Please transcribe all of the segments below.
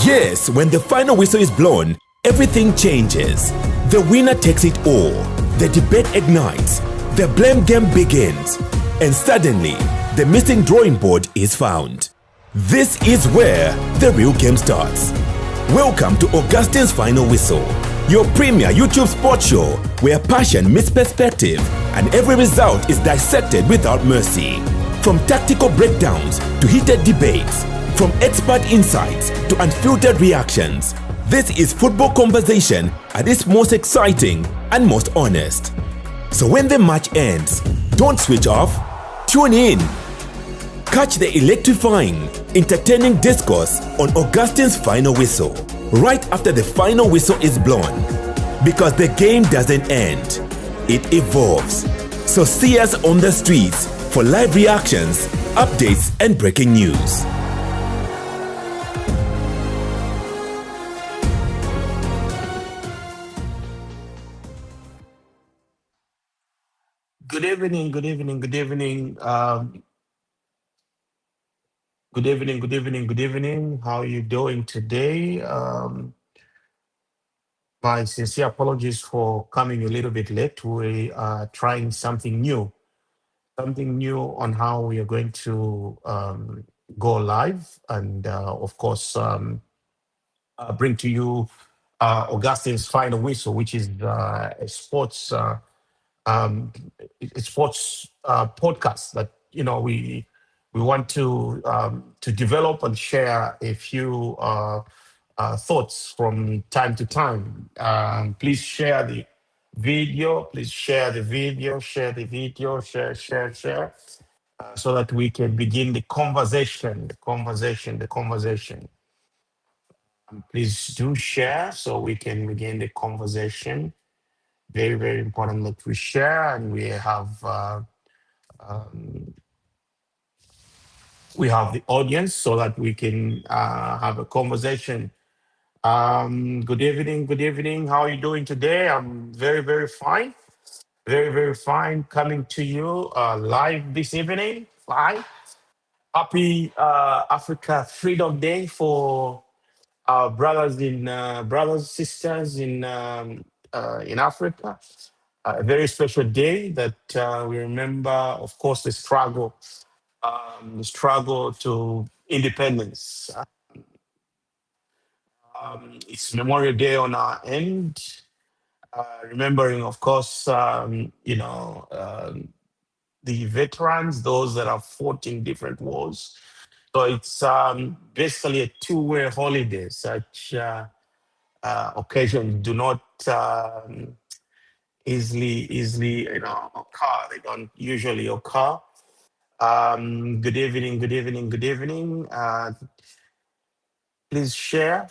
Yes, when the final whistle is blown, everything changes. The winner takes it all. The debate ignites. The blame game begins. And suddenly, the missing drawing board is found. This is where the real game starts. Welcome to Augustine's Final Whistle, your premier YouTube sports show where passion meets perspective and every result is dissected without mercy. From tactical breakdowns to heated debates, from expert insights to unfiltered reactions, this is football conversation at its most exciting and most honest. So when the match ends, don't switch off, tune in. Catch the electrifying, entertaining discourse on Augustine's Final Whistle, right after the final whistle is blown. Because the game doesn't end, it evolves. So see us on the streets for live reactions, updates, and breaking news. Good evening, good evening, good evening. Good evening, good evening, good evening. How are you doing today? My sincere apologies for coming a little bit late. We are trying something new on how we are going to go live and, of course, bring to you Augustine's Final Whistle, which is um, a sports podcast that we want to develop and share a few thoughts from time to time. Please share the video. Please share the video. Share the video. Share, so that we can begin the conversation. The conversation. Please do share so we can begin the conversation. Very, very important that we share and we have the audience so that we can have a conversation. Good evening, good evening. How are you doing today? I'm very, very fine. Very, very fine. Coming to you live this evening. Live. Happy Africa Freedom Day for our brothers, sisters in Africa. A very special day that we remember, of course, the struggle to independence. It's Memorial Day on our end, remembering, of course, the veterans, those that have fought in different wars. So it's basically a two-way holiday. Such occasions do not easily occur. They don't usually occur. Good evening, good evening, good evening. Please share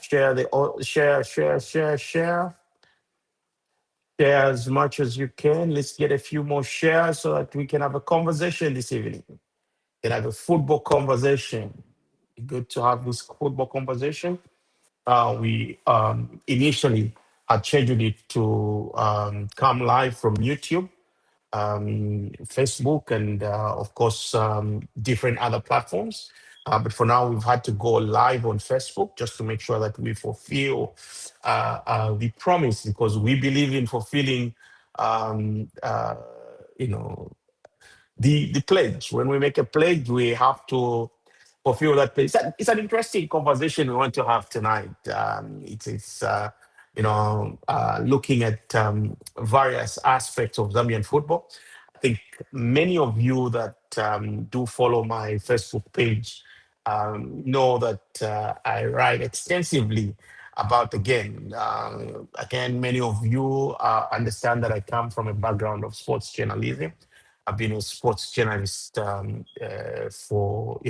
as much as you can. Let's get a few more shares so that we can have a conversation this evening. Can have a football conversation. Good to have this football conversation. We initially had scheduled it to come live from YouTube, Facebook, and of course, different other platforms. But for now, we've had to go live on Facebook just to make sure that we fulfill the promise because we believe in fulfilling, um, uh, you know, the pledge. When we make a pledge, we have to fulfill that pledge. It's an interesting conversation we want to have tonight. It's looking at various aspects of Zambian football. I think many of you that do follow my Facebook page know that I write extensively about the game. Again, many of you understand that I come from a background of sports journalism. I've been a sports journalist for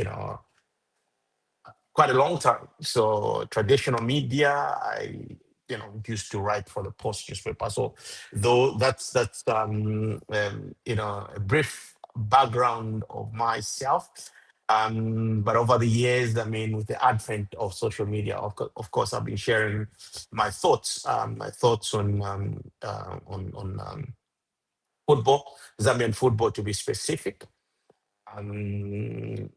quite a long time. So traditional media, I used to write for the Post newspaper. So though that's a brief background of myself. But over the years, I mean, with the advent of social media, of course, I've been sharing my thoughts on football, Zambian football to be specific. Um,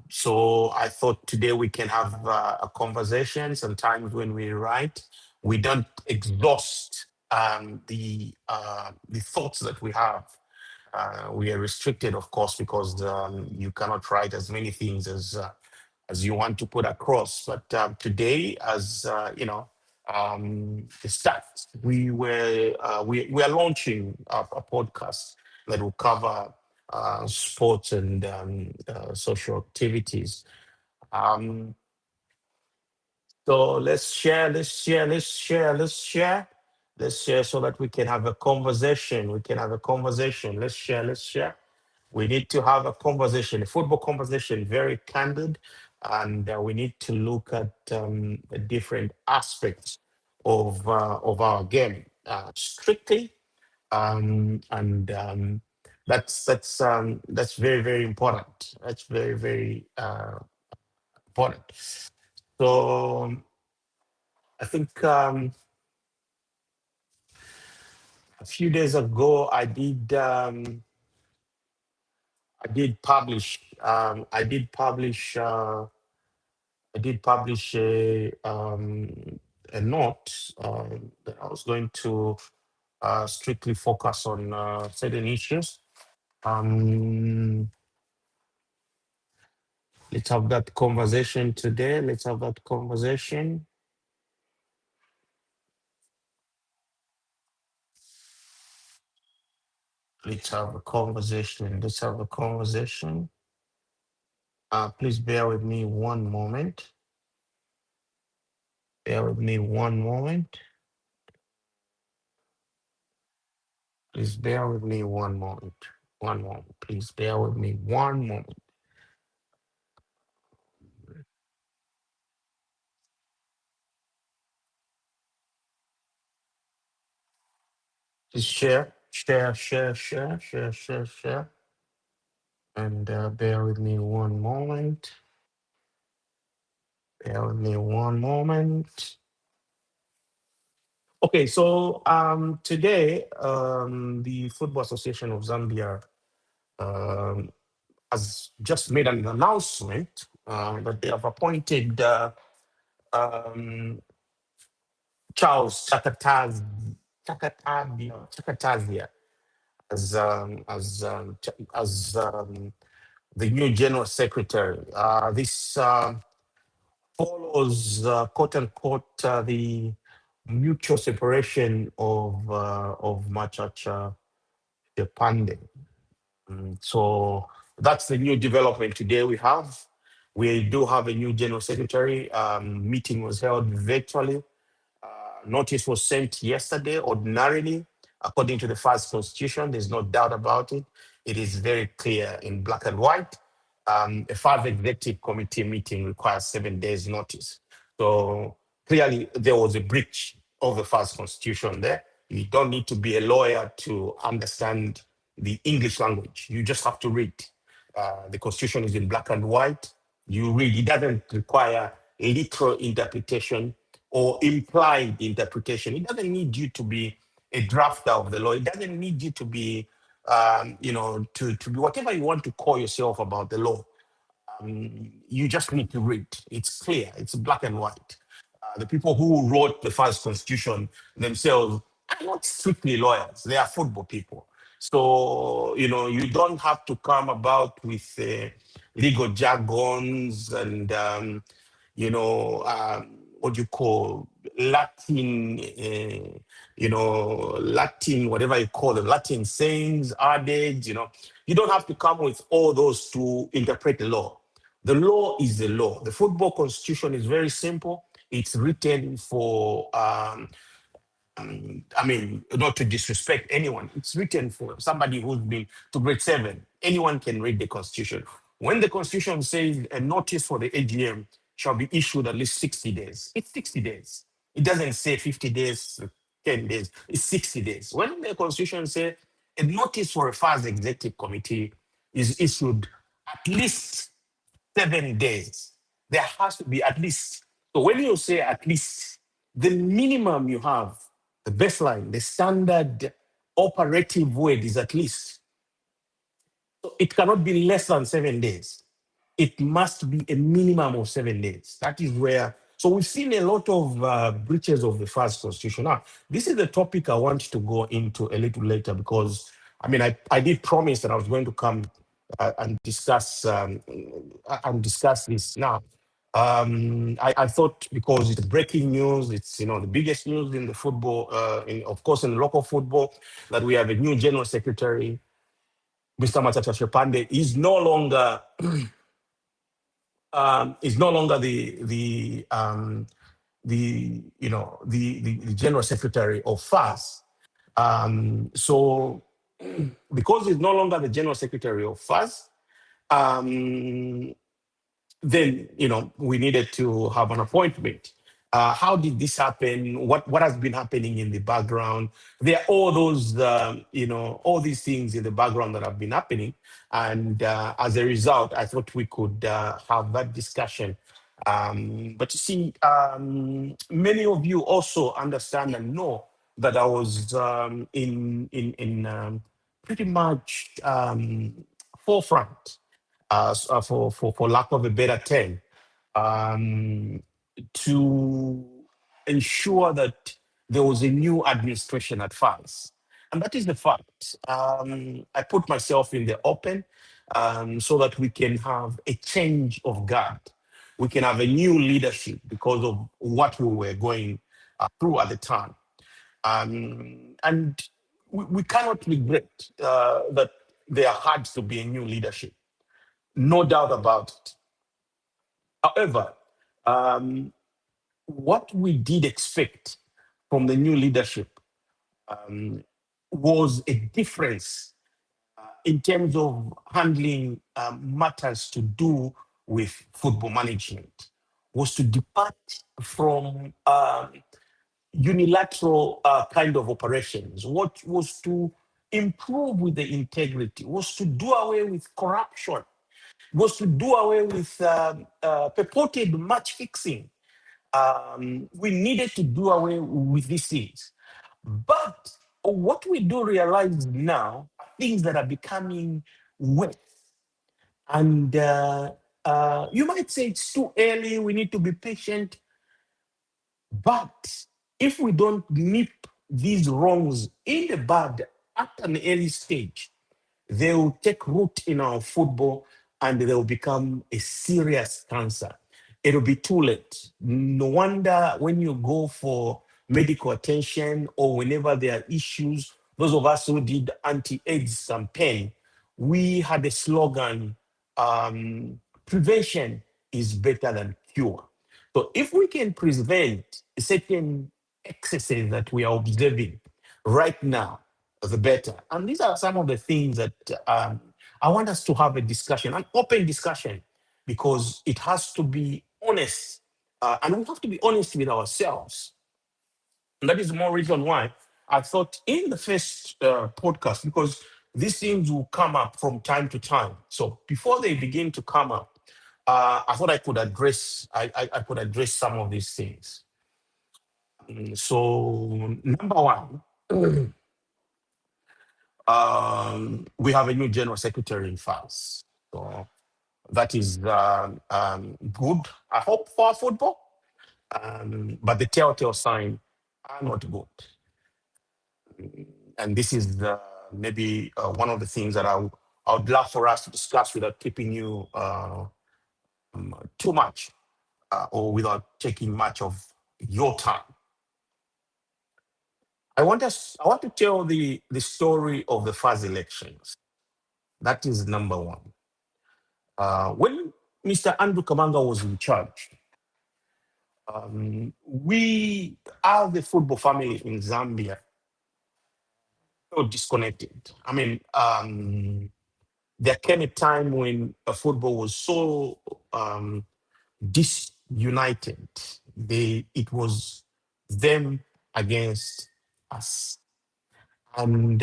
So I thought today we can have a conversation. Sometimes when we write, we don't exhaust the thoughts that we have. We are restricted, of course, because you cannot write as many things as you want to put across. But today, as the start, we are launching a podcast that will cover sports and social activities. Um, so let's share so that we can have a conversation. We can have a conversation. Let's share. We need to have a conversation, a football conversation, very candid, and we need to look at different aspects of our game strictly, and that's very very important. That's very very important. So I think a few days ago I did publish a note that I was going to strictly focus on certain issues. Um, let's have that conversation today. Let's have that conversation. Let's have a conversation. Let's have a conversation. Please bear with me one moment. Bear with me one moment. Please bear with me one moment. One moment. Please bear with me one moment. Just share. And bear with me one moment. Bear with me one moment. Okay, so today the Football Association of Zambia um, has just made an announcement that they have appointed um, Charles Chakatazia as the new general secretary. This follows, quote unquote, the mutual separation of Machacha Japande. So that's the new development today we have. We do have a new general secretary. Meeting was held virtually. Notice was sent yesterday. Ordinarily, according to the first constitution, there's no doubt about it. It is very clear in black and white. A first executive committee meeting requires 7 days notice. So clearly there was a breach of the first constitution there. You don't need to be a lawyer to understand the English language. You just have to read. The constitution is in black and white. You read, it doesn't require literal interpretation or implied interpretation. It doesn't need you to be a drafter of the law. It doesn't need you to be, to be whatever you want to call yourself about the law. You just need to read. It's clear. It's black and white. The people who wrote the first constitution themselves are not strictly lawyers. They are football people. So, you don't have to come about with legal jargons and, what you call Latin, Latin, whatever you call them, Latin sayings, adage, you don't have to come with all those to interpret the law. The law is the law. The football constitution is very simple. It's written for, not to disrespect anyone. It's written for somebody who's been to grade 7. Anyone can read the constitution. When the constitution says a notice for the AGM shall be issued at least 60 days, it's 60 days. It doesn't say 50 days, 10 days. It's 60 days. When the constitution says a notice for a first executive committee is issued at least 7 days. There has to be at least. So when you say at least, the minimum you have, the baseline, the standard operative word is at least. So it cannot be less than 7 days. it must be a minimum of 7 days. That is where. So we've seen a lot of breaches of the FAS constitution. Now, this is the topic I want to go into a little later because I did promise that I was going to come and discuss this now. I thought because it's breaking news, it's the biggest news in the football, of course in local football, that we have a new general secretary, Mr. Matata Shepande, is no longer the general secretary of FAS. So because he's no longer the general secretary of FAS, then we needed to have an appointment. How did this happen? What has been happening in the background? There are all those all these things in the background that have been happening, and as a result, I thought we could have that discussion. But you see, many of you also understand and know that I was in pretty much forefront, for lack of a better term, um, to ensure that there was a new administration at FAS. And that is the fact. I put myself in the open, so that we can have a change of guard. We can have a new leadership because of what we were going through at the time. And we cannot regret that there had to be a new leadership. No doubt about it. However, what we did expect from the new leadership was a difference in terms of handling matters to do with football management, was to depart from unilateral kind of operations. What was to improve with the integrity, was to do away with corruption, was to do away with purported match fixing. We needed to do away with these things. But what we do realize now are things that are becoming worse. And you might say it's too early, we need to be patient. But if we don't nip these wrongs in the bud at an early stage, they will take root in our football and they will become a serious cancer. It'll be too late. No wonder when you go for medical attention or whenever there are issues, those of us who did anti-AIDS campaign, we had a slogan, prevention is better than cure. So if we can prevent certain excesses that we are observing right now, the better. And these are some of the things that I want us to have a discussion, an open discussion, because it has to be honest. And we have to be honest with ourselves. And that is the more reason why I thought in the first podcast, because these things will come up from time to time. So before they begin to come up, I thought I could address some of these things. So number one, we have a new general secretary in FAS. So that is good, I hope, for our football. But the telltale signs are not good. And this is maybe one of the things that I would love for us to discuss without keeping you too much, or without taking much of your time. I want to tell the story of the first elections. That is number one. When Mr. Andrew Kamanga was in charge, we, as the football family in Zambia, so disconnected. There came a time when football was so disunited. It was them against us, and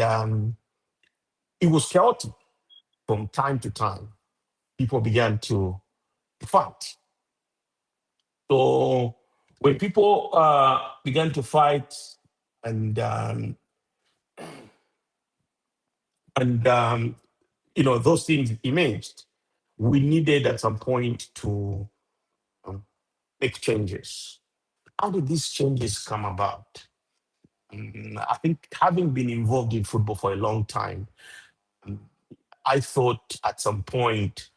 it was chaotic from time to time. People began to fight. So when people began to fight, and those things emerged, we needed at some point to um, make changes. How did these changes come about? I think having been involved in football for a long time, I thought at some point,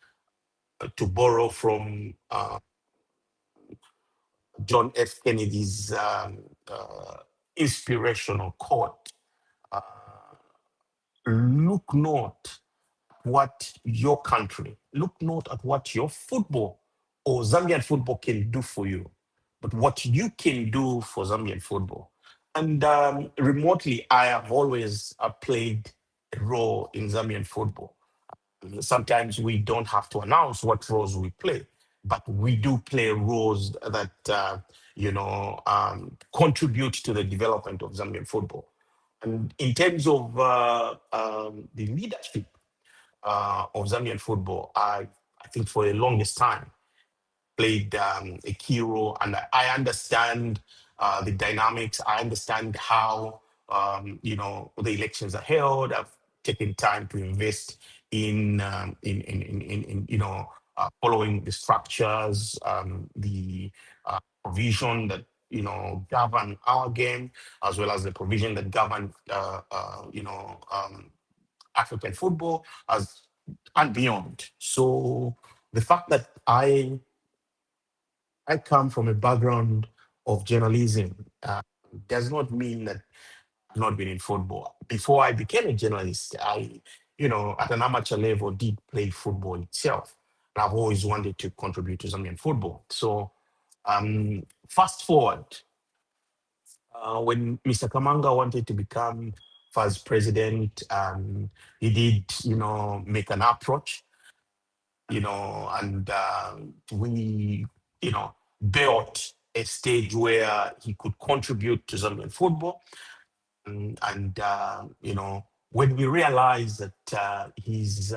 to borrow from John F. Kennedy's inspirational quote, look not what your country, look not at what your football or Zambian football can do for you, but what you can do for Zambian football. And remotely, I have always played a role in Zambian football. Sometimes we don't have to announce what roles we play, but we do play roles that contribute to the development of Zambian football. And in terms of the leadership of Zambian football, I think for the longest time played a key role, and I understand the dynamics. I understand how the elections are held. I've taken time to invest in following the structures, the provision that govern our game, as well as the provision that govern African football as and beyond. So the fact that I come from a background of journalism does not mean that I've not been in football. Before I became a journalist, at an amateur level, did play football itself. And I've always wanted to contribute to Zambian football. So, fast forward, when Mr. Kamanga wanted to become vice president, he did, make an approach, and we, built a stage where he could contribute to Zambian football. And when we realized that his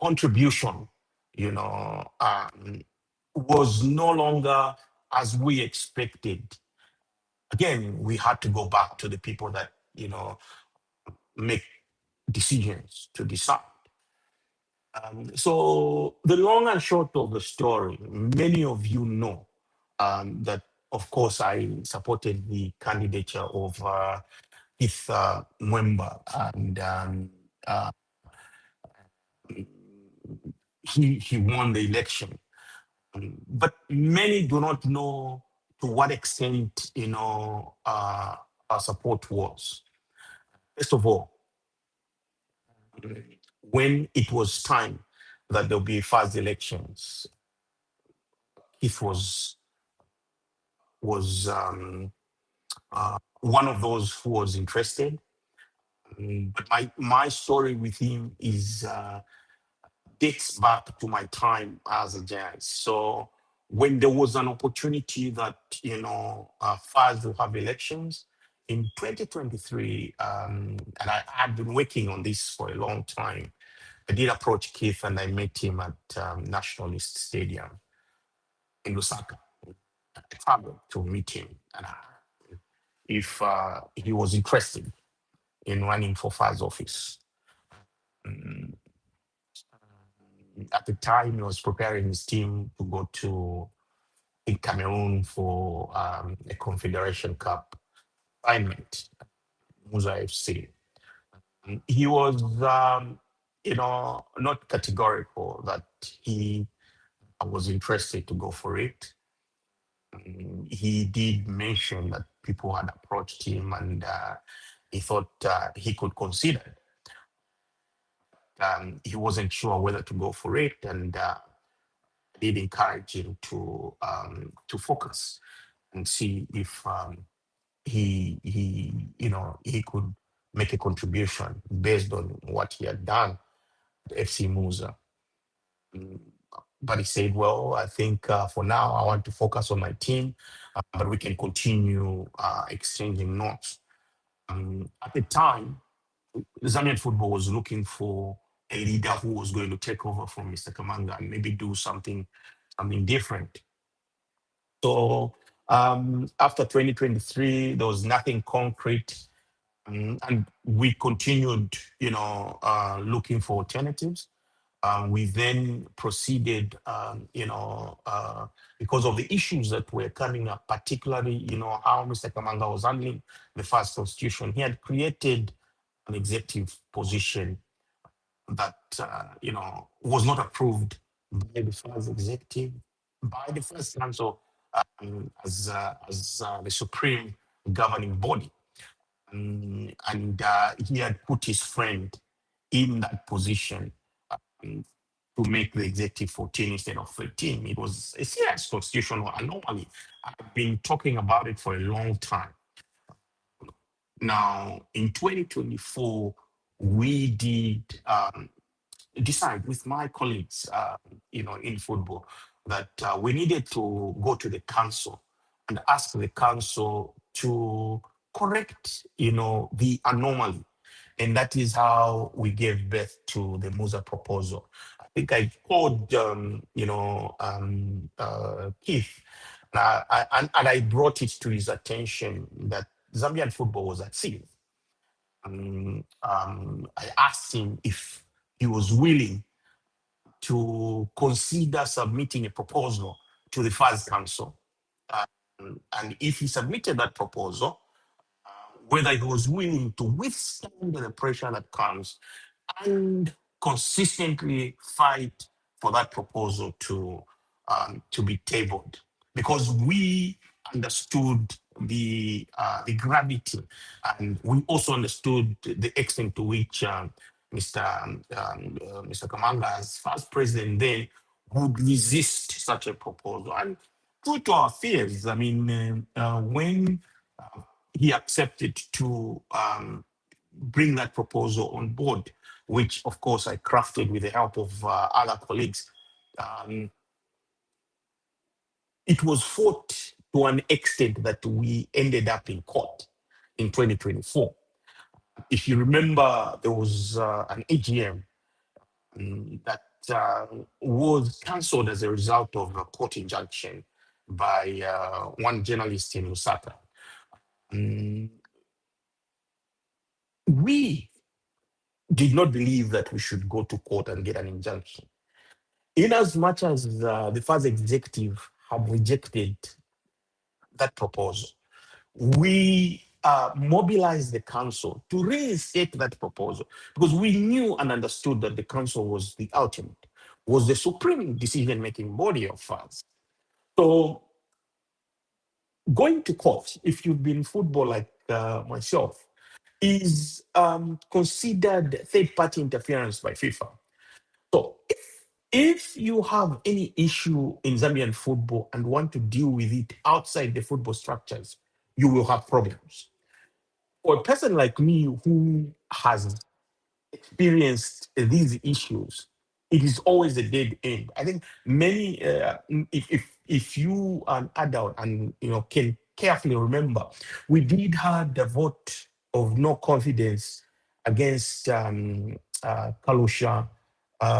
contribution, was no longer as we expected, again, we had to go back to the people that, make decisions to decide. So the long and short of the story, many of you know that, of course, I supported the candidature of Keith Mwemba, and uh, he won the election. But many do not know to what extent, our support was. First of all, when it was time that there'll be fast elections, Keith was one of those who was interested. But my story with him is dates back to my time as a journalist. So when there was an opportunity that FAS will have elections in 2023, and I had been working on this for a long time, I did approach Keith and I met him at Nationalist Stadium in Lusaka. I traveled to meet him and if he was interested in running for FAS office. At the time, he was preparing his team to go to in Cameroon for a Confederation Cup assignment, Musa FC. He was, not categorical that he was interested to go for it. He did mention that people had approached him and he thought he could consider it. He wasn't sure whether to go for it, and did encourage him to focus and see if he could make a contribution based on what he had done at FC Musa. But he said, "Well, I think for now I want to focus on my team, but we can continue exchanging notes." At the time, Zambian football was looking for a leader who was going to take over from Mr. Kamanga and maybe do something different. So after 2023, there was nothing concrete, and we continued, looking for alternatives. We then proceeded, because of the issues that were coming up, particularly, how Mr. Kamanga was handling the first constitution. He had created an executive position that, was not approved by the first executive, by the first council, as the supreme governing body. And he had put his friend in that position, um, to make the executive 14 instead of 13. It was a serious constitutional anomaly. I've been talking about it for a long time. Now, in 2024, we did decide with my colleagues, in football, that we needed to go to the council and ask the council to correct, the anomaly. And that is how we gave birth to the Musa proposal. I think I called, Keith, and I brought it to his attention that Zambian football was at sea. I asked him if he was willing to consider submitting a proposal to the first council. And if he submitted that proposal, whether he was willing to withstand the pressure that comes and consistently fight for that proposal to be tabled, because we understood the gravity, and we also understood the extent to which Mr. Kamanga, as first president then, would resist such a proposal. And true to our fears, I mean, when he accepted to bring that proposal on board, which of course I crafted with the help of other colleagues. Um, it was fought to an extent that we ended up in court in 2024. If you remember, there was an AGM that was cancelled as a result of a court injunction by one journalist in Lusaka. We did not believe that we should go to court and get an injunction. In as much as the first executive had rejected that proposal, we mobilized the council to reinstate that proposal, because we knew and understood that the council was the ultimate, was the supreme decision-making body of FAS. So going to court, if you've been in football like myself, is considered third-party interference by FIFA. So if you have any issue in Zambian football and want to deal with it outside the football structures, you will have problems. For a person like me who has experienced these issues, it is always a dead end. I think many, if you are an adult and can carefully remember, we did have the vote of no confidence against Kalusha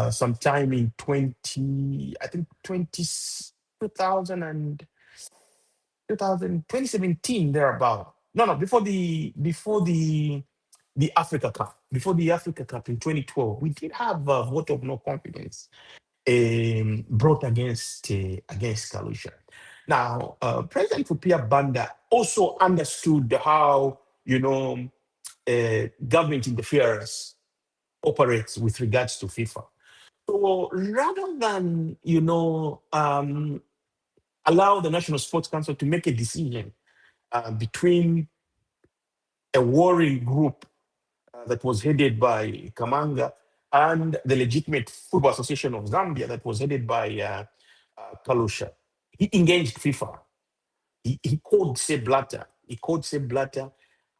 sometime in 20, I think 20, 2000 and 2017 thereabout. No, before the Africa Cup. Before the Africa Cup in 2012, we did have a vote of no confidence brought against Kalusha. Now, President Fupia Banda also understood how government interference operates with regards to FIFA. So rather than allow the National Sports Council to make a decision between a warring group that was headed by Kamanga and the legitimate Football Association of Zambia that was headed by Kalusha, he engaged FIFA. He called Sepp Blatter. He called Sepp Blatter,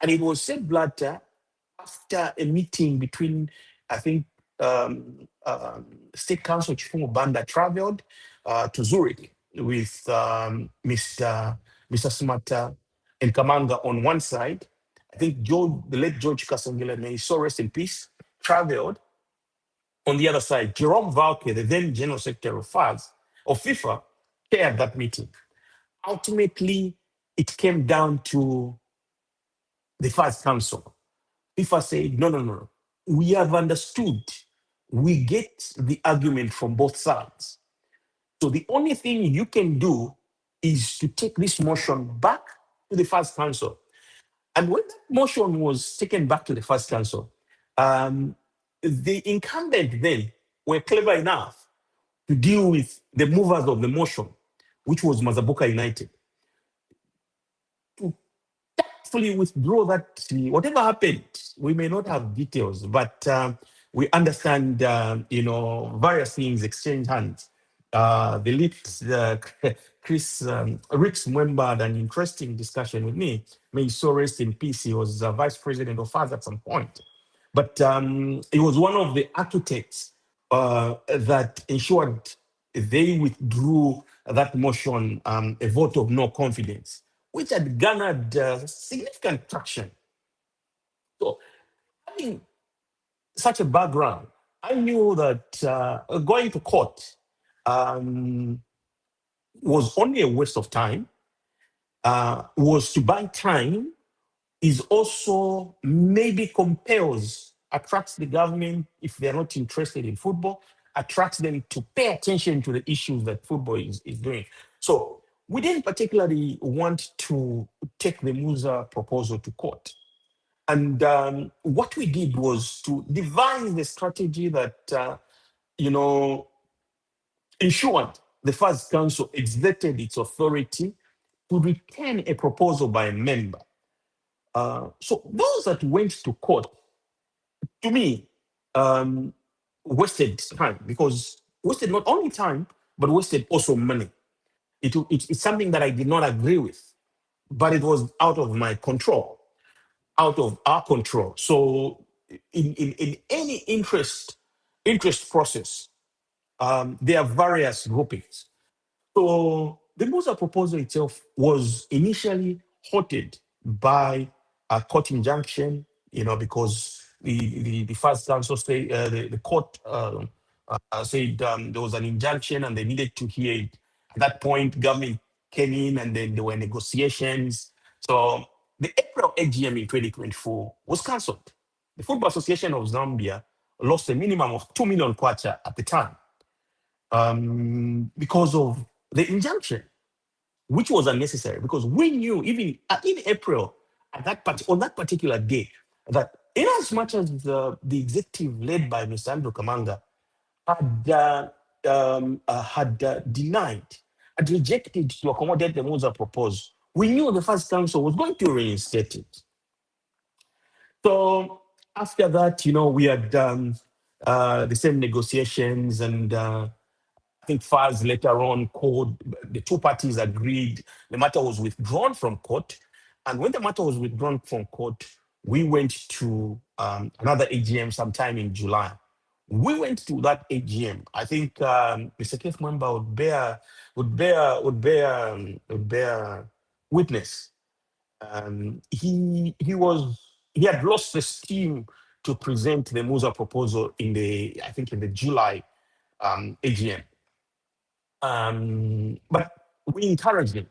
and it was Sepp Blatter after a meeting between, I think, State Council Chifungo Banda traveled to Zurich with Mr. Smata and Kamanga on one side. I think the late George Kasangila, may he so rest in peace, traveled on the other side. Jerome Valke, the then General Secretary of FIFA, chaired that meeting. Ultimately, it came down to the first council. FIFA said, no. We have understood we get the argument from both sides. So the only thing you can do is to take this motion back to the first council. And when that motion was taken back to the first council, um, the incumbent then were clever enough to deal with the movers of the motion, which was Mazabuka United, to tactfully withdraw that. Whatever happened, we may not have details, but we understand, various things exchange hands. The late Chris Rix Mwemba had an interesting discussion with me. May he so rest in peace. He was vice president of FAS at some point. But he was one of the architects that ensured they withdrew that motion, a vote of no confidence, which had garnered significant traction. So, having such a background, I knew that going to court was only a waste of time, was to buy time, is also maybe compels, attracts the government if they're not interested in football, attracts them to pay attention to the issues that football is doing. So we didn't particularly want to take the Musa proposal to court. And what we did was to devise the strategy that, ensured the first council exerted its authority to return a proposal by a member. So those that went to court, to me, wasted time, because wasted not only time, but wasted also money. It's something that I did not agree with, but it was out of my control, out of our control. So in any interest process, there are various groupings. So the Musa proposal itself was initially halted by a court injunction, because the first council say the court said there was an injunction and they needed to hear it. At that point, government came in and then there were negotiations. So the April AGM in 2024 was cancelled. The Football Association of Zambia lost a minimum of 2 million kwacha at the time, because of the injunction, which was unnecessary, because we knew even in April, on that particular day, that in as much as the executive led by Mr. Andrew Kamanga had denied, had rejected to accommodate the Musa proposal, we knew the first council was going to reinstate it. So after that, we had the same negotiations, and I think FAS later on called, the two parties agreed, the matter was withdrawn from court. And when the matter was withdrawn from court, we went to another AGM sometime in July. We went to that AGM. I think Mr. Keith Mwamba would bear witness. He had lost the steam to present the Musa proposal in the July AGM. But we encouraged him.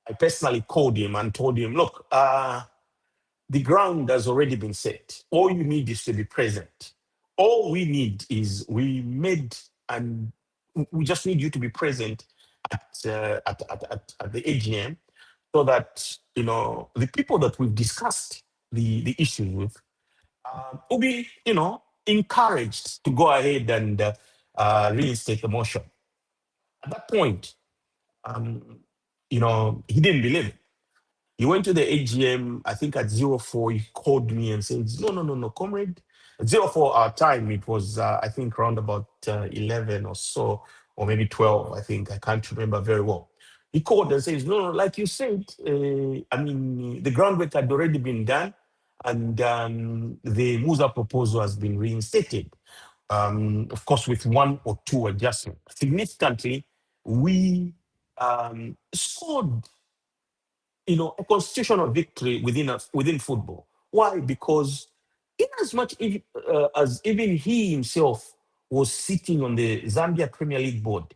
I personally called him and told him, look, the ground has already been set. All you need is to be present. All we need is and we just need you to be present at the AGM, so that the people that we've discussed the issues with will be encouraged to go ahead and reinstate the motion. At that point, he didn't believe it. He went to the AGM, I think at 04, he called me and said, no, comrade. At 04 our time, it was, I think, around about 11 or so, or maybe 12, I think. I can't remember very well. He called and says, no, like you said, the groundwork had already been done, and the Musa proposal has been reinstated. Of course, with one or two adjustments. Significantly, we scored, a constitutional victory within football. Why? Because in as much as even he himself was sitting on the Zambia Premier League board,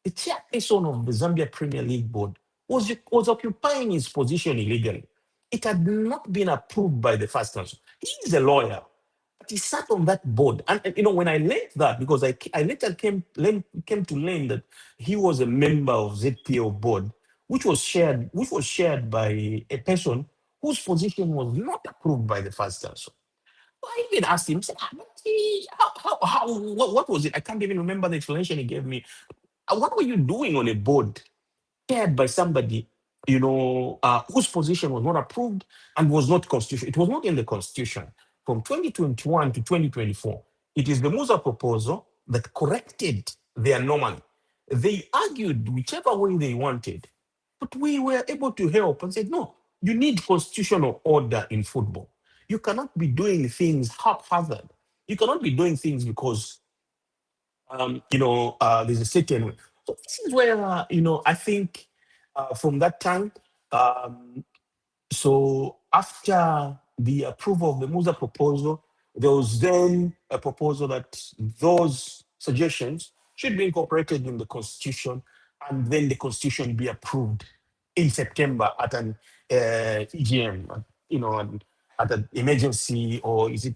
the chairperson of the Zambia Premier League board was occupying his position illegally. It had not been approved by the first council. He is a lawyer. he sat on that board. And, when I learned that, because I later came to learn that he was a member of ZPO board, which was shared by a person whose position was not approved by the first council. So I even asked him, said, but what was it? I can't even remember the explanation he gave me. What were you doing on a board chaired by somebody, whose position was not approved and was not constitutional? It was not in the constitution. From 2021 to 2024, it is the Musa proposal that corrected the anomaly. They argued whichever way they wanted, but we were able to help and said, no, you need constitutional order in football. You cannot be doing things haphazard. You cannot be doing things because there's a certain way. So this is where, I think from that time, um, so after the approval of the Musa proposal, there was then a proposal that those suggestions should be incorporated in the constitution, and then the constitution be approved in September at an EGM, at an emergency, or is it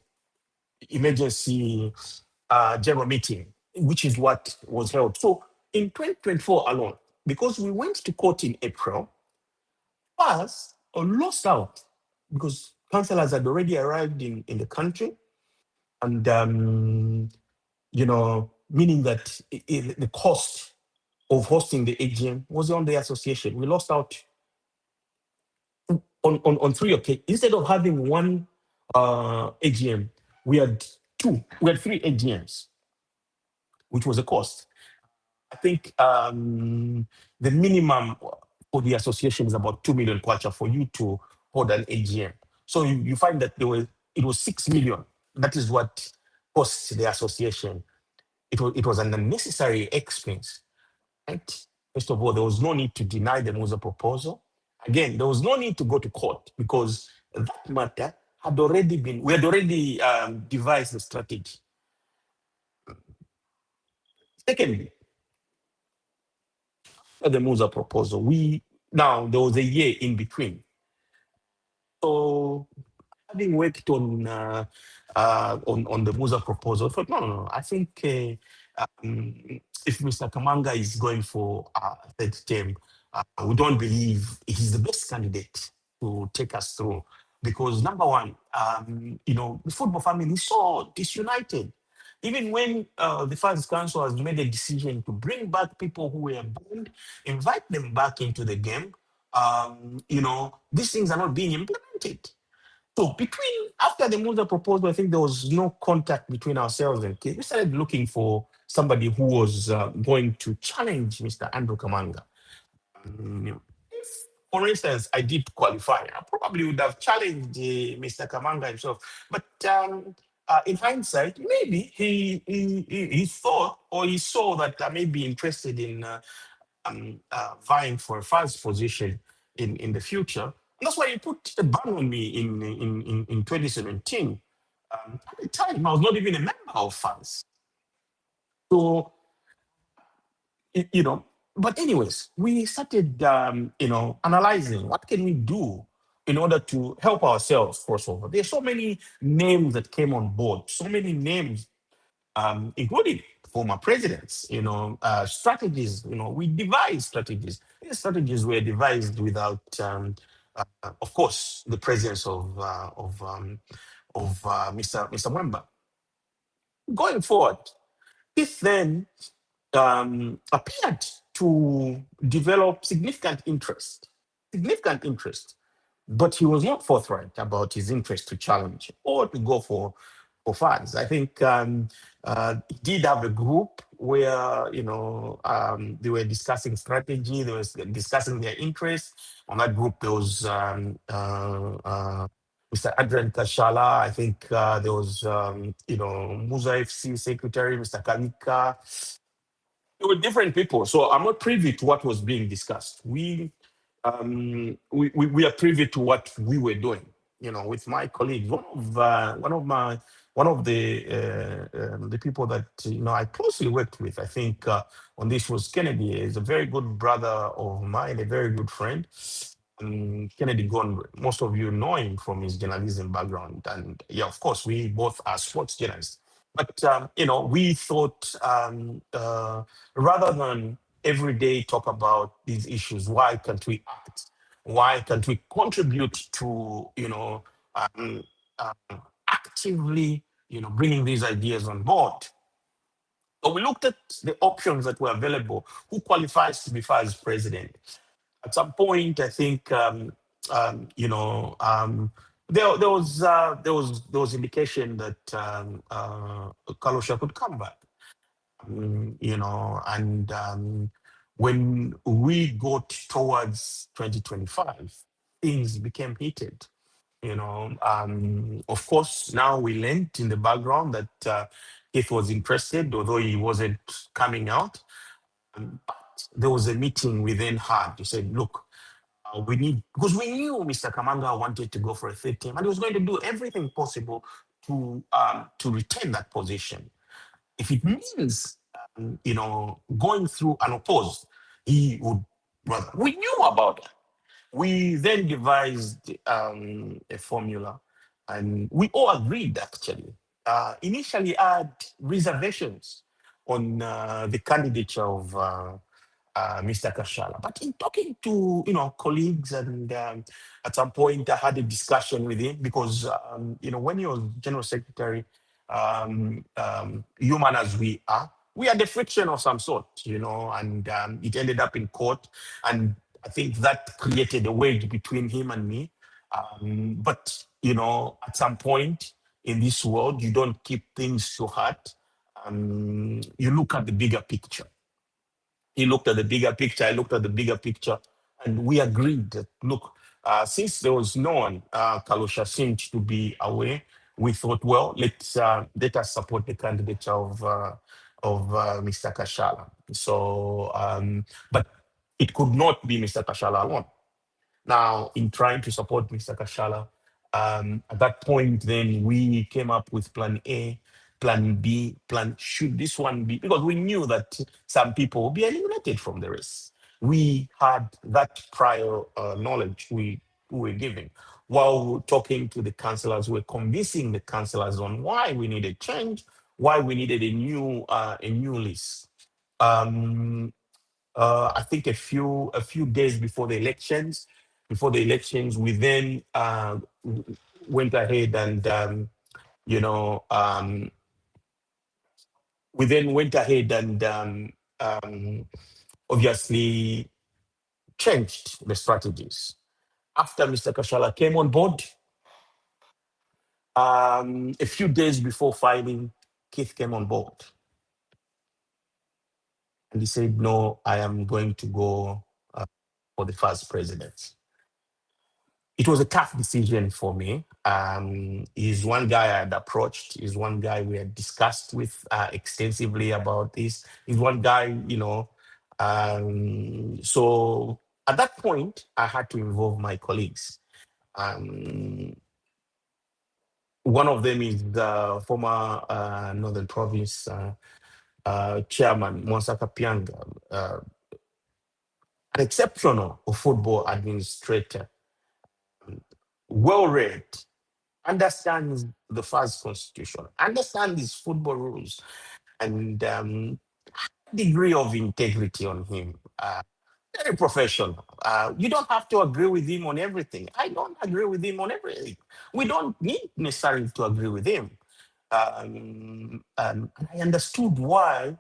emergency general meeting, which is what was held. So in 2024 alone, because we went to court in April, first lost out because councillors had already arrived in the country, and meaning that the cost of hosting the AGM was on the association. We lost out on three occasions. Instead of having one AGM, we had two. We had three AGMs, which was a cost. I think the minimum for the association is about 2 million kwacha for you to hold an AGM. So you find that it was 6 million. That is what cost the association. It was an unnecessary expense, right? First of all, there was no need to deny the Musa proposal. Again, there was no need to go to court because that matter we had already devised the strategy. Secondly, the Musa proposal, now there was a year in between. So having worked on the Musa proposal, I thought, no. I think if Mr. Kamanga is going for a third term, we don't believe he's the best candidate to take us through. Because number one, the football family is so disunited. Even when the First Council has made a decision to bring back people who were banned, invite them back into the game, these things are not being implemented. So after the Musa proposal, I think there was no contact between ourselves and Kate. We started looking for somebody who was going to challenge Mr. Andrew Kamanga. If, for instance, I did qualify, I probably would have challenged Mr. Kamanga himself. But in hindsight, maybe he thought or he saw that I may be interested in vying for a first position in the future. And that's why he put a ban on me in 2017. At the time, I was not even a member of FANS. So, but anyways, we started, analyzing what can we do in order to help ourselves crossover. There's so many names that came on board, so many names including former presidents, strategies, we devised strategies. These strategies were devised without, of course, the presence of Mr. Mwemba. Going forward, this then appeared to develop significant interest, but he was not forthright about his interest to challenge or to go for funds. I think he did have a group where they were discussing strategy, they were discussing their interests. On that group, there was Mr. Adrian Kashala. I think there was Musa FC secretary, Mr. Kalika. There were different people, so I'm not privy to what was being discussed. We are privy to what we were doing, with my colleagues. One of the people that I closely worked with, I think on this was Kennedy. Is a very good brother of mine, a very good friend. Kennedy Gondwe. Most of you know him from his journalism background, and yeah, of course, we both are sports journalists. But we thought rather than every day talk about these issues, why can't we act? Why can't we contribute to um, actively bringing these ideas on board? So we looked at the options that were available. Who qualifies to be vice president? At some point, I think there was indication that Kalosha could come back. And when we got towards 2025, things became heated. Of course, now we learned in the background that Keith was interested, although he wasn't coming out. But there was a meeting we then had. He said, look, we need, because we knew Mr. Kamanga wanted to go for a third term and he was going to do everything possible to retain that position. If it means, going through unopposed, he would rather. We knew about that. We then devised a formula and we all agreed actually. Initially, I had reservations on the candidature of Mr. Kashala. But in talking to colleagues, and at some point I had a discussion with him because when he was general secretary, human as we had a friction of some sort, and it ended up in court, and I think that created a wedge between him and me. But at some point in this world, you don't keep things to heart. You look at the bigger picture. He looked at the bigger picture. I looked at the bigger picture, and we agreed that look, since there was no one, Kalosha seemed to be away. We thought, well, let us support the candidature of Mr. Kashala. So, but it could not be Mr. Kashala alone. Now, in trying to support Mr. Kashala, at that point, then we came up with plan A, plan B, plan should this one be, because we knew that some people will be eliminated from the race. We had that prior knowledge we were giving. While we were talking to the councillors, we were convincing the councillors on why we needed change, why we needed a new list. Um, I think a few days before the elections, we then went ahead and you know we then went ahead and obviously changed the strategies. After Mr. Kashala came on board, a few days before filing, Keith came on board and he said, "No, I am going to go for the first president." It was a tough decision for me. He's one guy I had approached. He's one guy we had discussed with extensively about this. He's one guy, So at that point, I had to involve my colleagues. Um, One of them is the former Northern Province chairman, Monsaka Pianga, an exceptional football administrator, well read, understands the first constitution, understands his football rules, and degree of integrity on him. Very professional. You don't have to agree with him on everything. I don't agree with him on everything. We don't need necessarily to agree with him. And I understood why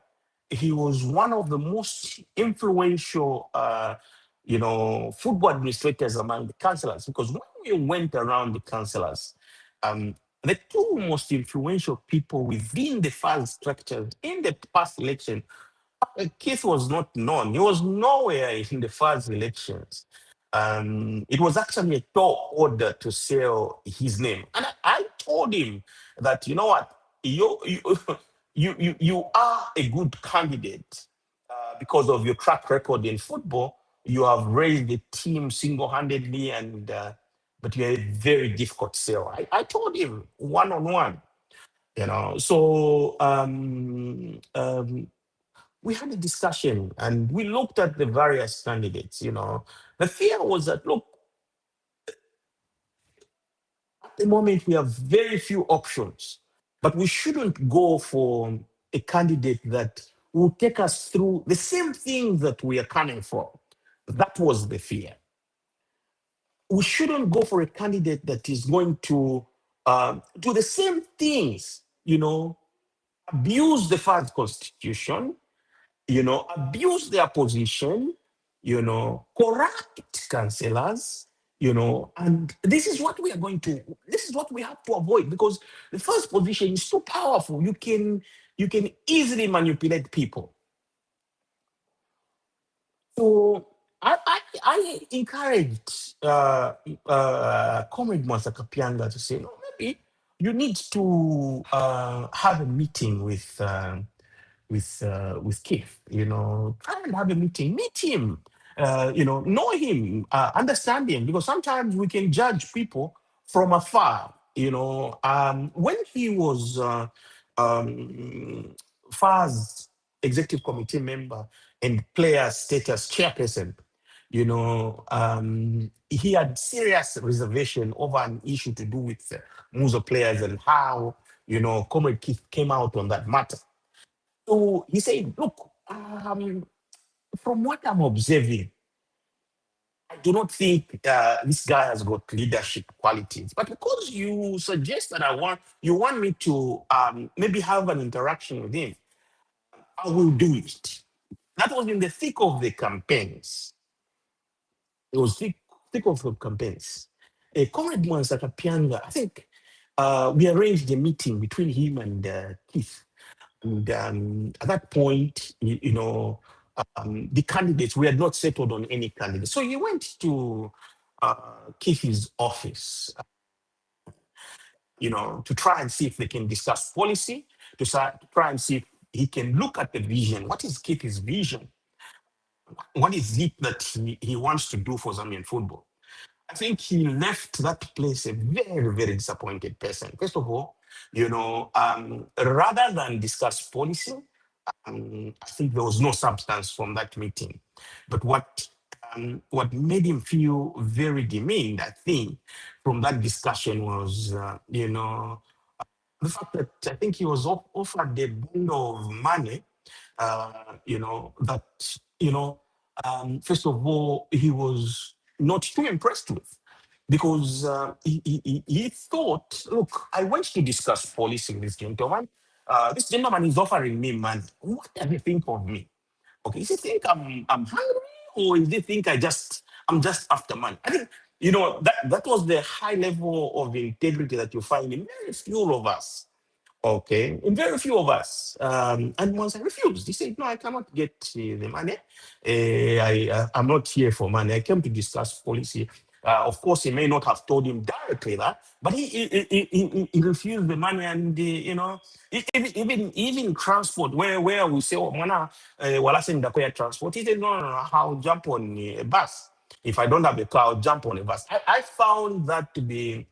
he was one of the most influential, football administrators among the councillors. Because when we went around the councillors, the two most influential people within the first structures in the past election, Keith was not known. He was nowhere in the first elections. It was actually a tall order to sell his name. And I told him that, you know what, you, you are a good candidate because of your track record in football. You have raised the team single-handedly, and but you're a very difficult sell. I told him one on one, So we had a discussion and we looked at the various candidates. The fear was that, look, the moment we have very few options, but we shouldn't go for a candidate that will take us through the same thing that we are coming for. That was the fear. We shouldn't go for a candidate that is going to do the same things, abuse the first constitution, abuse their position, corrupt councillors, and this is what we have to avoid because the first position is so powerful. You can easily manipulate people. So I encouraged Comrade Masakapianga to say, no, maybe you need to have a meeting with Keith. Try and have a meeting, meet him, know him, understand him, because sometimes we can judge people from afar. When he was FAR's executive committee member and player status chairperson, he had serious reservation over an issue to do with Muzo players and how, Comrade Keith came out on that matter. So he said, look, from what I'm observing, I do not think this guy has got leadership qualities. But because you suggest that you want me to maybe have an interaction with him, I will do it. That was in the thick of the campaigns. It was thick of the campaigns. Comrade Mwansaka Pianga, I think we arranged a meeting between him and Keith. And at that point, the candidates, we had not settled on any candidate. So he went to Keith's office, to try and see if they can discuss policy, to try and see if he can look at the vision. What is Keith's vision? What is it that he wants to do for Zambian football? I think he left that place a very, very disappointed person. First of all, rather than discuss policy, I think there was no substance from that meeting. But what made him feel very demeaned, I think, from that discussion was, the fact that I think he was offered a bundle of money, that, first of all, he was not too impressed with. Because he thought, look, I went to discuss policy with this gentleman. This gentleman is offering me money. What does he think of me? Okay, does he think I'm hungry, or does he think I'm just after money? I think that was the high level of integrity that you find in very few of us. Okay, in very few of us. And once I refused, he said, no, I cannot get the money. I'm not here for money. I came to discuss policy. Of course, he may not have told him directly that, but he refused the money, and even transport, where we say, oh, mana, wala send the transport. He said, no, I'll jump on a bus. If I don't have a car, I'll jump on a bus. I found that to be,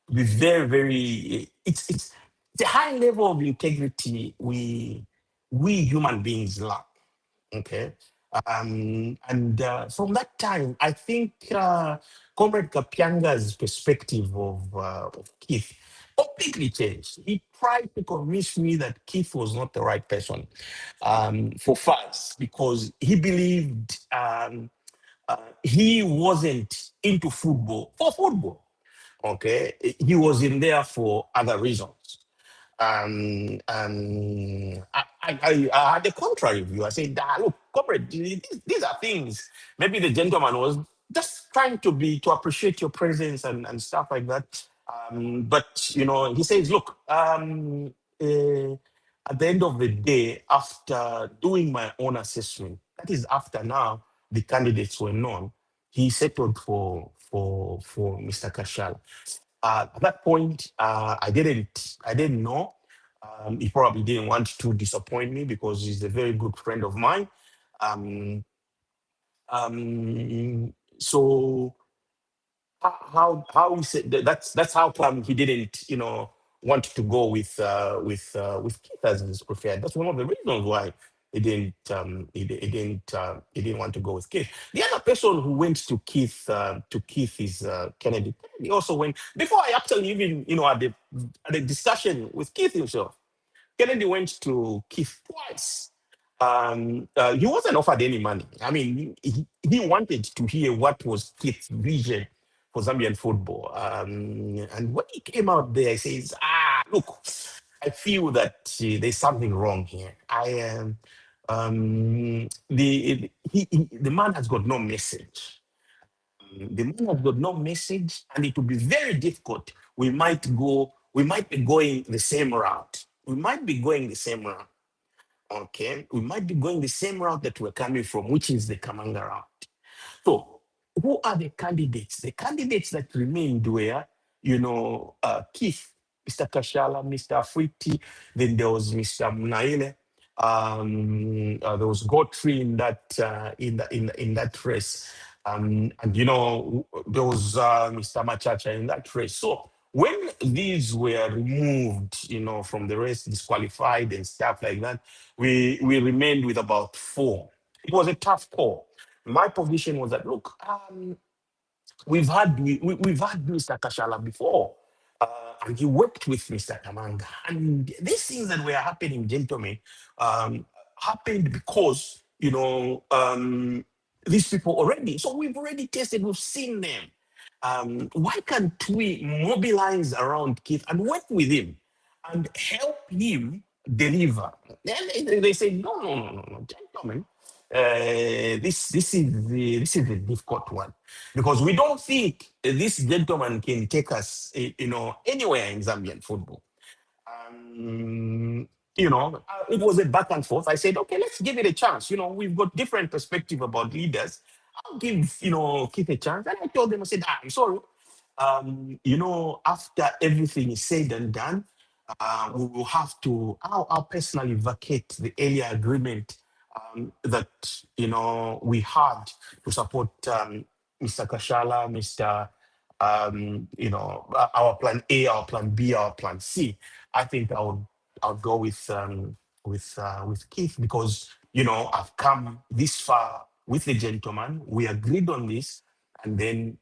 very, very. It's the high level of integrity we human beings lack. Okay. And from that time, I think Comrade Kapianga's perspective of Keith completely changed. He tried to convince me that Keith was not the right person for FAS because he believed he wasn't into football for football. Okay, he was in there for other reasons. I had a contrary view. I said, look, corporate, these are things. Maybe the gentleman was just trying to appreciate your presence and stuff like that. But he says, look, at the end of the day, after doing my own assessment, that is after now the candidates were known, he settled for Mr. Kashal. At that point, I didn't know. He probably didn't want to disappoint me because he's a very good friend of mine. Um, so how he said that's how come he didn't want to go with Keith as his preferred. That's one of the reasons why. He didn't want to go with Keith. The other person who went to Keith is Kennedy. He also went before I actually even at the discussion with Keith himself. Kennedy went to Keith twice. He wasn't offered any money. I mean, he wanted to hear what was Keith's vision for Zambian football. And when he came out there, he says, look, I feel that there's something wrong here. I am. The man has got no message. The man has got no message, and it will be very difficult. We might be going the same route. We might be going the same route. Okay, we might be going the same route that we're coming from, which is the Kamanga route. So, who are the candidates? The candidates that remained were, Keith, Mr. Kashala, Mr. Afriti, then there was Mr. Munaile, there was Godfrey in that race, and there was Mr. Machacha in that race. So when these were removed, from the race, disqualified and stuff like that, we remained with about four. It was a tough call. My position was that look, we've had Mr. Kashala before, and he worked with Mr. Kamanga, and these things that were happening, gentlemen, happened because these people already. So we've already tested, we've seen them. Why can't we mobilize around Keith and work with him and help him deliver? Then they say, no, gentlemen. This is a difficult one because we don't think this gentleman can take us, anywhere in Zambian football. It was a back and forth. I said, okay, let's give it a chance. We've got different perspective about leaders. I'll give, Keith a chance. And I told them, I said, I'm sorry. After everything is said and done, we will have to, I'll personally vacate the earlier agreement that, we had to support Mr. Kashala, Mr. Our plan A, our plan B, our plan C. I think I'll go with Keith because I've come this far with the gentleman. We agreed on this, and then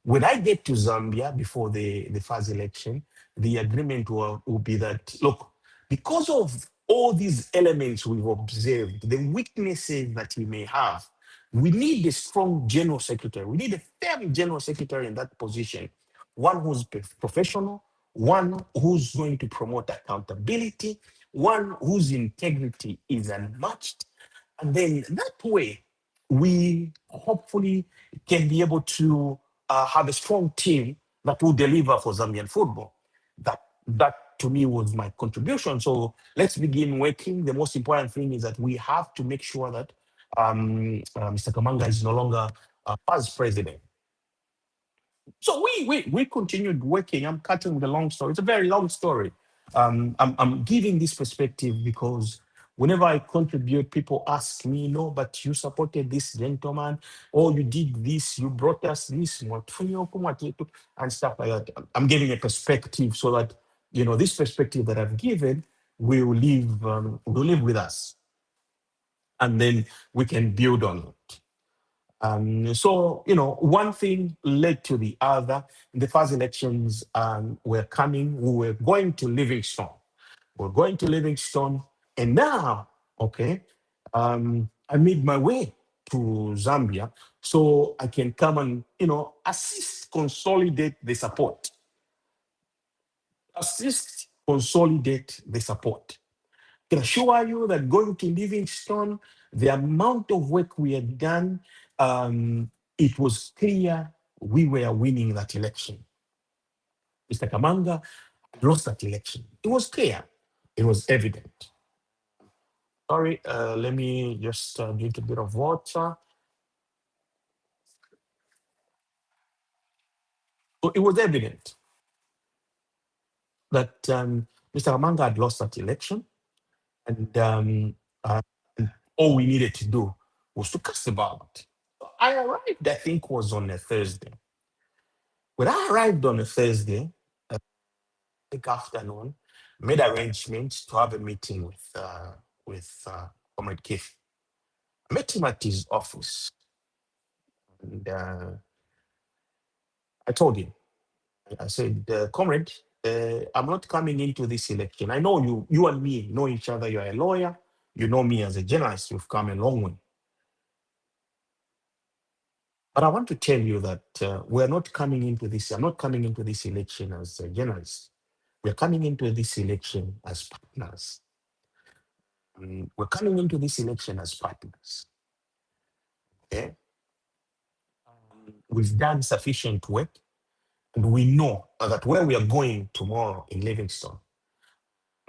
when I get to Zambia before the first election, the agreement will be that look, because of all these elements we've observed, the weaknesses that we may have, we need a strong general secretary. We need a firm general secretary in that position, one who's professional, one who's going to promote accountability, one whose integrity is unmatched. And then that way, we hopefully can be able to have a strong team that will deliver for Zambian football. That to me was my contribution. So let's begin working. The most important thing is that we have to make sure that Mr. Kamanga is no longer as president. So we continued working. I'm cutting the long story. It's a very long story. I'm giving this perspective because whenever I contribute, people ask me, no, but you supported this gentleman, or you did this, you brought us this, and stuff like that. I'm giving a perspective so that this perspective that I've given will live with us, and then we can build on it. So, one thing led to the other. The first elections were coming. We were going to Livingstone. We're going to Livingstone. And now, okay, I made my way to Zambia so I can come and, assist, consolidate the support. Assist, consolidate the support. I can assure you that going to Livingstone, the amount of work we had done, it was clear we were winning that election. Mr. Kamanga lost that election. It was clear. It was evident. Sorry, let me just drink a bit of water. So it was evident that Mr. Kamanga had lost that election, and all we needed to do was to cast the ballot. I arrived, I think, was on a Thursday. When I arrived on a Thursday, I think afternoon, made arrangements to have a meeting with Comrade Keith. I met him at his office, and I told him, I said, Comrade, I'm not coming into this election. I know you and me know each other. You're a lawyer. You know me as a journalist. We've come a long way. But I want to tell you that we're not coming into this. I'm not coming into this election as a journalist. We're coming into this election as partners. We're coming into this election as partners. Okay? We've done sufficient work, and we know that where we are going tomorrow in Livingstone,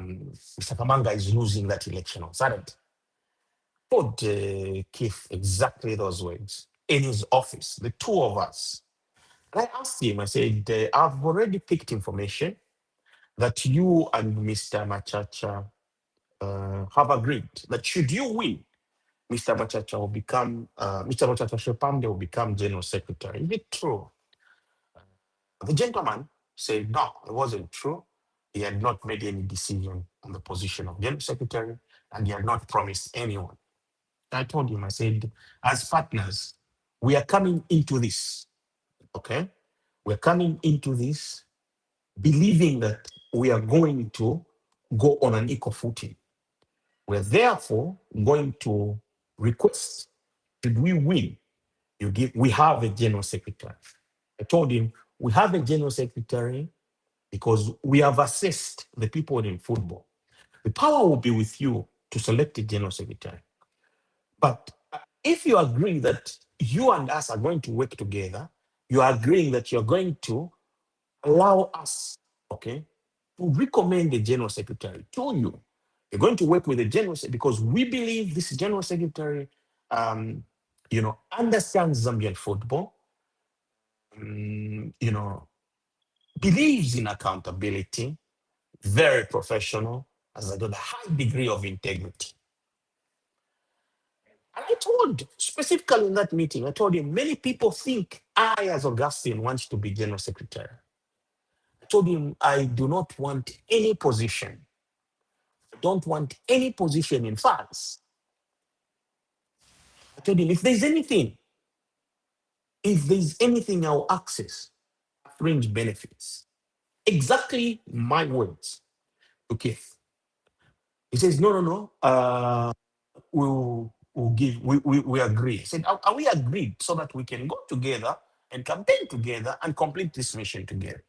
Mr. Kamanga is losing that election on Saturday. Told Keith exactly those words in his office, the two of us. And I asked him, I said, I've already picked information that you and Mr. Machacha have agreed that should you win, Mr. Machacha will become, Mr. Machacha Shepamde will become General Secretary. Is it true? The gentleman said, no, it wasn't true. He had not made any decision on the position of General Secretary, and he had not promised anyone. I told him, I said, as partners, we are coming into this, okay? We're coming into this believing that we are going to go on an equal footing. We're therefore going to request, should we win, we have a general secretary. I told him, we have a general secretary because we have assessed the people in football. The power will be with you to select a general secretary. But if you agree that you and us are going to work together, you are agreeing that you're going to allow us, okay, to recommend the general secretary to you. You're going to work with the general secretary because we believe this general secretary, understands Zambian football, believes in accountability, very professional, has got a high degree of integrity. And I told, specifically in that meeting, I told him, many people think I, as Augustine, want to be general secretary. I told him, I do not want any position. I don't want any position in France. I told him, if there's anything I'll access, fringe benefits. Exactly my words. Okay. He says, no. We agree. I said, are we agreed so that we can go together and campaign together and complete this mission together?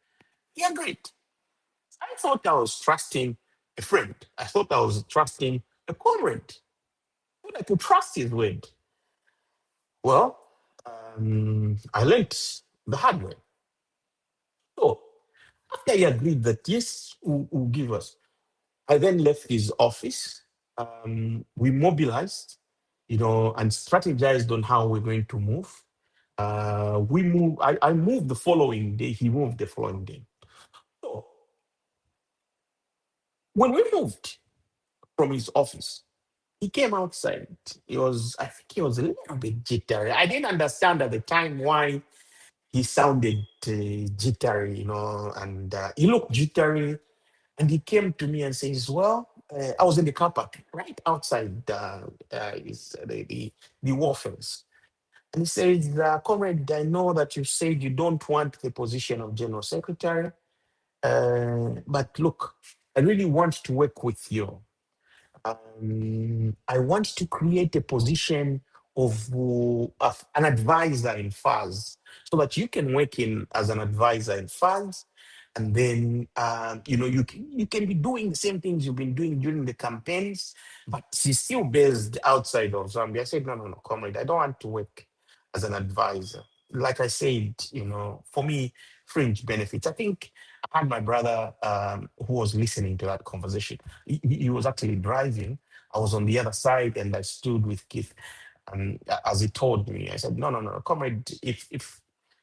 He agreed. I thought I was trusting a friend. I thought I was trusting a comrade. I thought I could trust his word. Well, I learned the hard way. So after he agreed that yes, will give us, I then left his office. We mobilized, and strategized on how we're going to move. We moved. I moved the following day. He moved the following day. So when we moved from his office, he came outside. I think he was a little bit jittery. I didn't understand at the time why he sounded jittery, and he looked jittery. And he came to me and says, well, I was in the car park right outside the Waffles. And he says, Comrade, I know that you said you don't want the position of General Secretary, but look, I really want to work with you. I want to create a position of an advisor in FAS so that you can work in as an advisor in FAS. And then, you can be doing the same things you've been doing during the campaigns, but she's still based outside of Zambia. I said, no, comrade, I don't want to work as an advisor. Like I said, for me, fringe benefits. I think I had my brother who was listening to that conversation. He was actually driving. I was on the other side and I stood with Keith. And as he told me, I said, no, comrade, if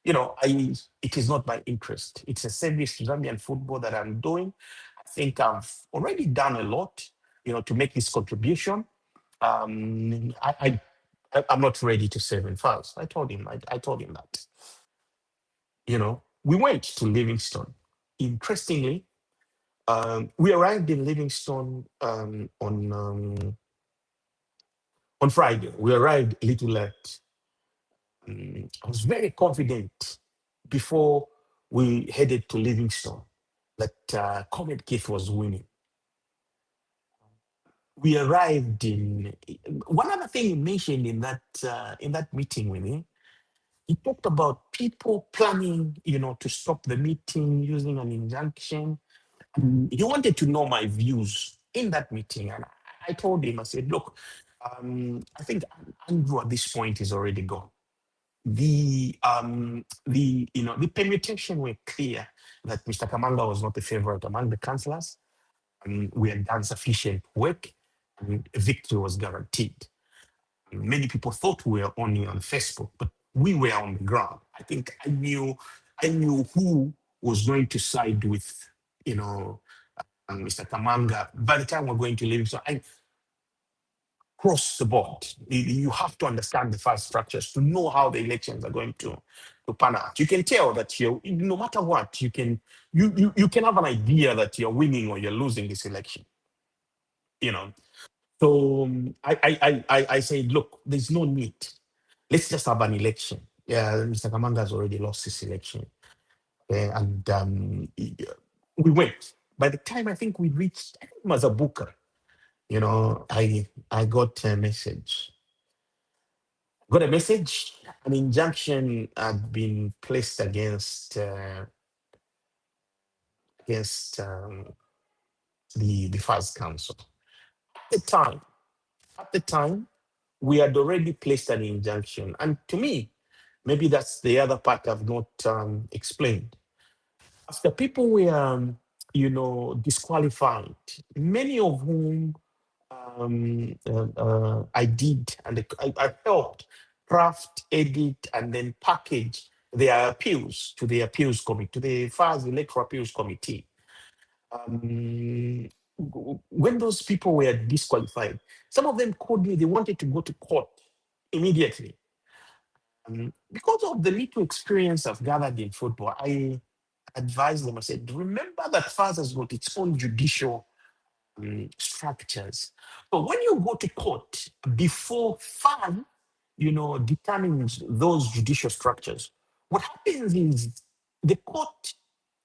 it is not my interest. It's a service to Zambian football that I'm doing. I think I've already done a lot, to make this contribution. I'm not ready to serve in France. I told him that. We went to Livingstone. Interestingly, We arrived in Livingstone on Friday. We arrived a little late. I was very confident before we headed to Livingstone that Comet Keith was winning. We arrived in one other thing he mentioned in that meeting with me. He talked about people planning, to stop the meeting using an injunction. He wanted to know my views in that meeting, and I told him, I said, "Look, I think Andrew at this point is already gone. The permutation were clear that Mr. Kamanga was not the favorite among the councillors, and we had done sufficient work, and victory was guaranteed. Many people thought we were only on Facebook, but we were on the ground. I think I knew who was going to side with, Mr. Kamanga. By the time we're going to leave, so I cross the board. You have to understand the fast structures to know how the elections are going to pan out. You can tell that no matter what, you can have an idea that you're winning or you're losing this election. You know. So I said, look, there's no need. Let's just have an election. Yeah, Mr. Kamanga has already lost this election. And we went. By the time I think we reached, I think it was Mazabuka, I got a message. An injunction had been placed against the first council. At the time, we had already placed an injunction, and to me, maybe that's the other part I've not explained. After people were, disqualified, many of whom I did, and I helped craft, edit, and then package their appeals to the appeals committee, to the FAS Electoral Appeals Committee. When those people were disqualified, some of them called me, they wanted to go to court immediately. Because of the little experience I've gathered in football, I advised them, I said, remember that FAS has got its own judicial structures. But when you go to court, before FAN, determines those judicial structures, what happens is the court,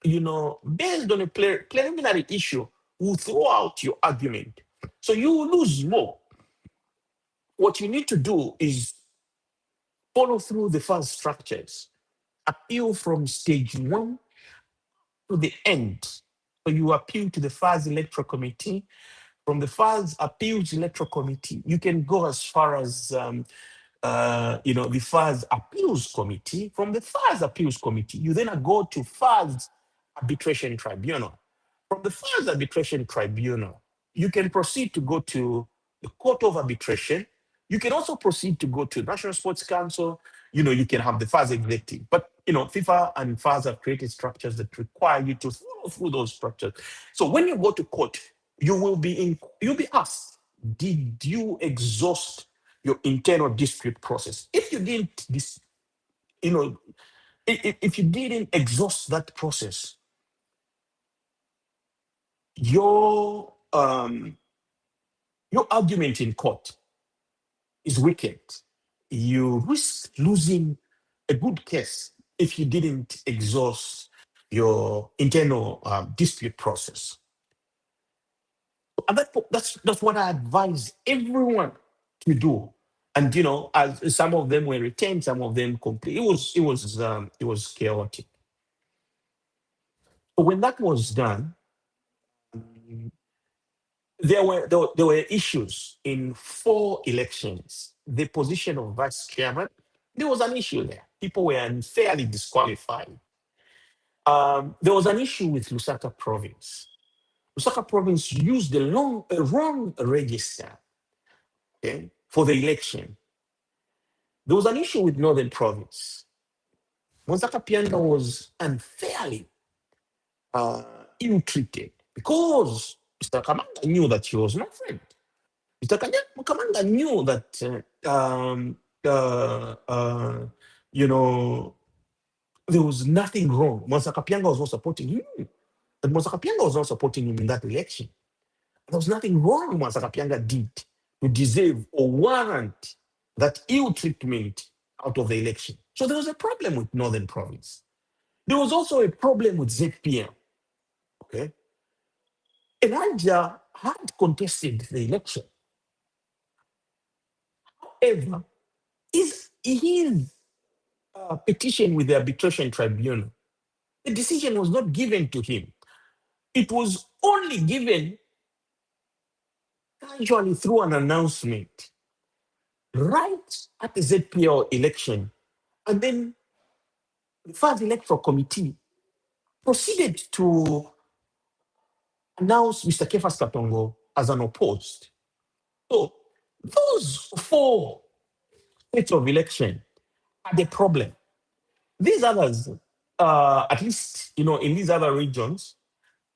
based on a preliminary issue, will throw out your argument. So you will lose more. What you need to do is follow through the FAS structures, appeal from stage one to the end. So you appeal to the FAS Electoral Committee. From the FAS Appeals Electoral Committee, you can go as far as the FAS Appeals Committee. From the FAS Appeals Committee, you then go to FAS Arbitration Tribunal. From the FAS Arbitration Tribunal, you can proceed to go to the Court of Arbitration. You can also proceed to go to National Sports Council. You can have the FAS Executive. But, FIFA and FAS have created structures that require you to follow through those structures. So when you go to court, you'll be asked, did you exhaust your internal dispute process? If you didn't, if you didn't exhaust that process, your argument in court is weakened. You risk losing a good case if you didn't exhaust your internal dispute process. And that's what I advise everyone to do. And as some of them were retained, some of them complete. It was chaotic. But when that was done, there were issues in 4 elections. The position of vice chairman, there was an issue there. People were unfairly disqualified. There was an issue with Lusaka province. Lusaka province used the wrong register, okay, for the election. There was an issue with Northern Province. Lusaka Pianga was unfairly ill-treated because Mr. Kamanga knew that he was my friend. Mr. Kamanga knew that, there was nothing wrong. Lusaka Pianga was not supporting him. And Monsakapianga was not supporting him in that election. There was nothing wrong Monsakapianga did to deserve or warrant that ill treatment out of the election. So there was a problem with Northern Province. There was also a problem with ZPM. Okay. Elijah had contested the election. However, his petition with the arbitration tribunal, the decision was not given to him. It was only given casually through an announcement right at the ZPL election. And then the first electoral committee proceeded to announce Mr. Kefas Katongo as an opposed. So those four states of election had a problem. These others, at least in these other regions,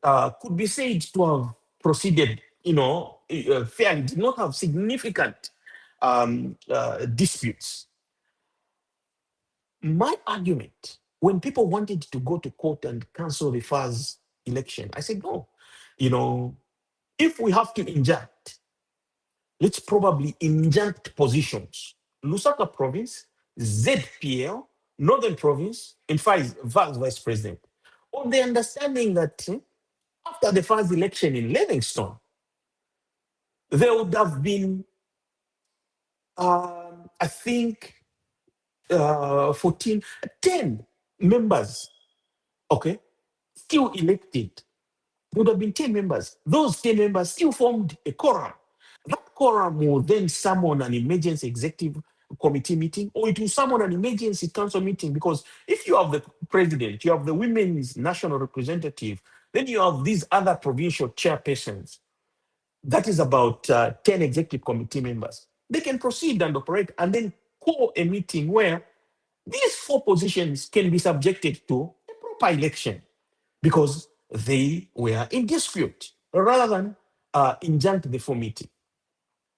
could be said to have proceeded, fairly, did not have significant disputes. My argument, when people wanted to go to court and cancel the first election, I said, no, if we have to inject, let's probably inject positions. Lusaka province, ZPL, Northern province, and vice president, on the understanding that after the first election in Livingstone, there would have been, I think, 10 members, okay, still elected. There would have been 10 members. Those 10 members still formed a quorum. That quorum will then summon an emergency executive committee meeting, or it will summon an emergency council meeting, because if you have the president, you have the women's national representative, then you have these other provincial chairpersons. That is about 10 executive committee members. They can proceed and operate and then call a meeting where these four positions can be subjected to a proper election because they were in dispute rather than injunct the full meeting.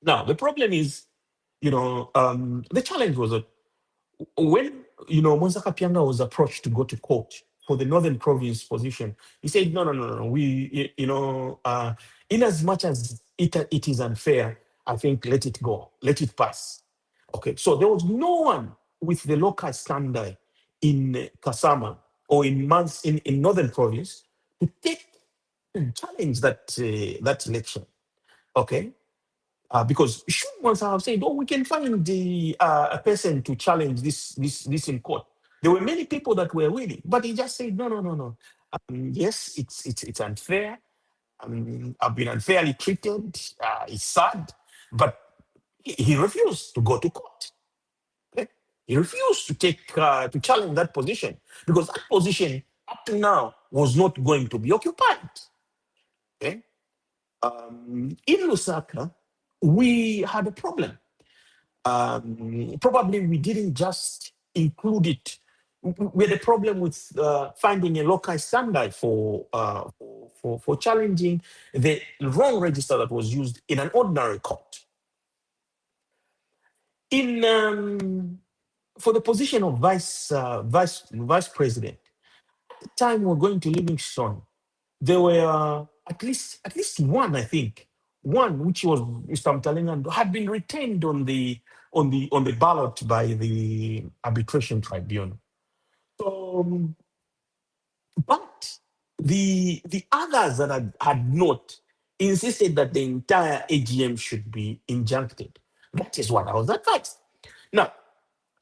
Now, the problem is, the challenge was that when, Monsaka Pianga was approached to go to court for the Northern Province position, he said, no. We, in as much as it is unfair, I think let it go, let it pass. Okay, so there was no one with the local standard in Kasama or in Northern Province to take and challenge that election. Okay, because should once have said, "Oh, we can find a person to challenge this in court." There were many people that were willing, but he just said, "No. Yes, it's unfair. I've been unfairly treated. It's sad," but he refused to go to court. Okay? He refused to to challenge that position because that position up to now was not going to be occupied. Okay? In Lusaka, we had a problem. Probably we didn't just include it. We had a problem with finding a local standard for challenging the wrong register that was used in an ordinary court. For the position of vice president, at the time we're going to Livingstone, there were at least one, I think, one which was Mr. Mtalenga, had been retained on the ballot by the arbitration tribunal. So, but the others that had not insisted that the entire AGM should be injuncted. That is what I was advised. Now,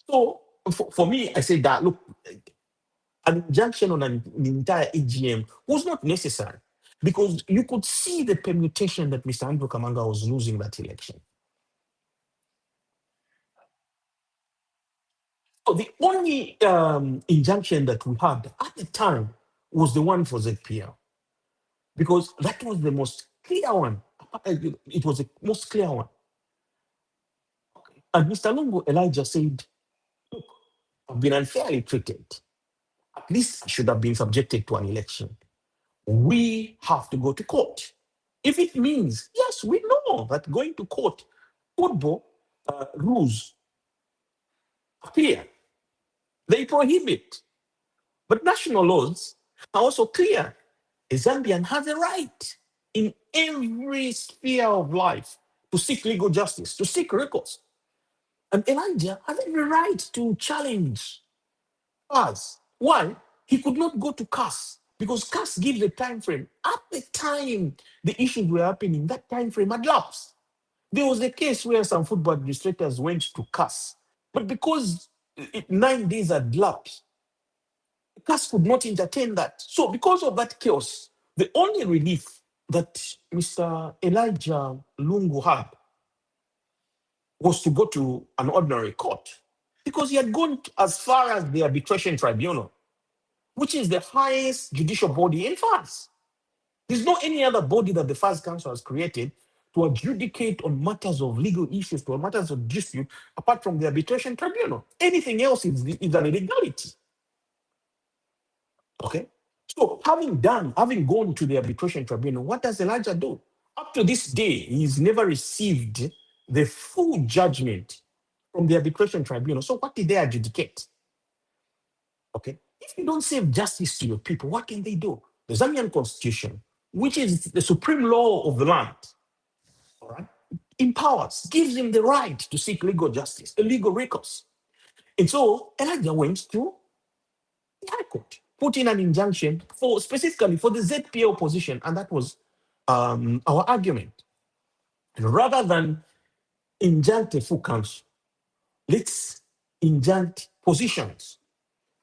so for me, I said that look, an injunction on an entire AGM was not necessary because you could see the permutation that Mr. Andrew Kamanga was losing that election. So the only injunction that we had at the time was the one for ZPL because that was the most clear one. It was the most clear one. And Mr. Lungu Elijah said, look, I've been unfairly treated. At least I should have been subjected to an election. We have to go to court. If it means, yes, we know that going to court, football rules are clear. They prohibit. But national laws are also clear. A Zambian has a right in every sphere of life to seek legal justice, to seek recourse. And Elijah has every right to challenge us. Why? He could not go to CAS because CAS gives a time frame. At the time the issues were happening, that time frame had lapsed. There was a case where some football administrators went to CAS, but because 9 days had lapsed, CAS could not entertain that. So, because of that chaos, the only relief that Mr. Elijah Lungu had was to go to an ordinary court because he had gone as far as the arbitration tribunal, which is the highest judicial body in France. There's no any other body that the First Council has created to adjudicate on matters of legal issues, to matters of dispute, apart from the arbitration tribunal. Anything else is an illegality. Okay? So having gone to the arbitration tribunal, what does Elijah do? Up to this day, he's never received the full judgment from the arbitration tribunal. So what did they adjudicate? Okay? If you don't save justice to your people, what can they do? The Zambian constitution, which is the supreme law of the land, all right, empowers, gives him the right to seek legal justice, a legal recourse. And so Elijah went to the High Court, put in an injunction for specifically for the ZPO position, and that was our argument. Rather than injunct a full council, let's injunct positions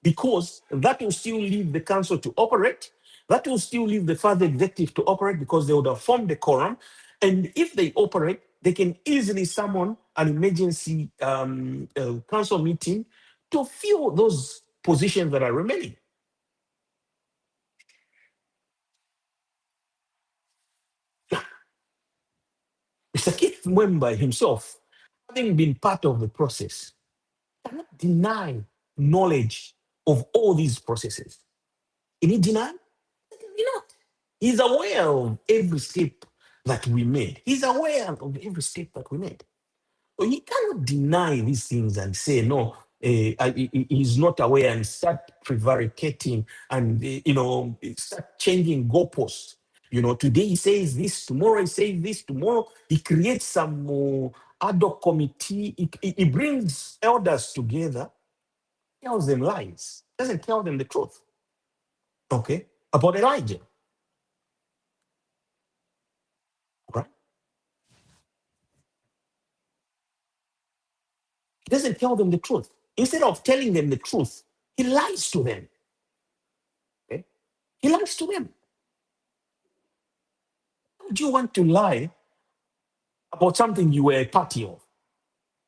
because that will still leave the council to operate. That will still leave the further executive to operate because they would have formed the quorum. And if they operate, they can easily summon an emergency council meeting to fill those positions that are remaining. Mr. Keith Mwemba himself, having been part of the process, cannot deny knowledge of all these processes. Can he deny? He not. He's aware of every step that we made. He's aware of every step that we made. So he cannot deny these things and say, no, he's not aware and start prevaricating and, start changing goalposts. Today he says this, tomorrow he says this, tomorrow he creates some ad hoc committee. He brings elders together, tells them lies, doesn't tell them the truth. Okay? About Elijah. Right? He doesn't tell them the truth. Instead of telling them the truth, he lies to them. Okay? He lies to them. Would you want to lie about something you were a party of?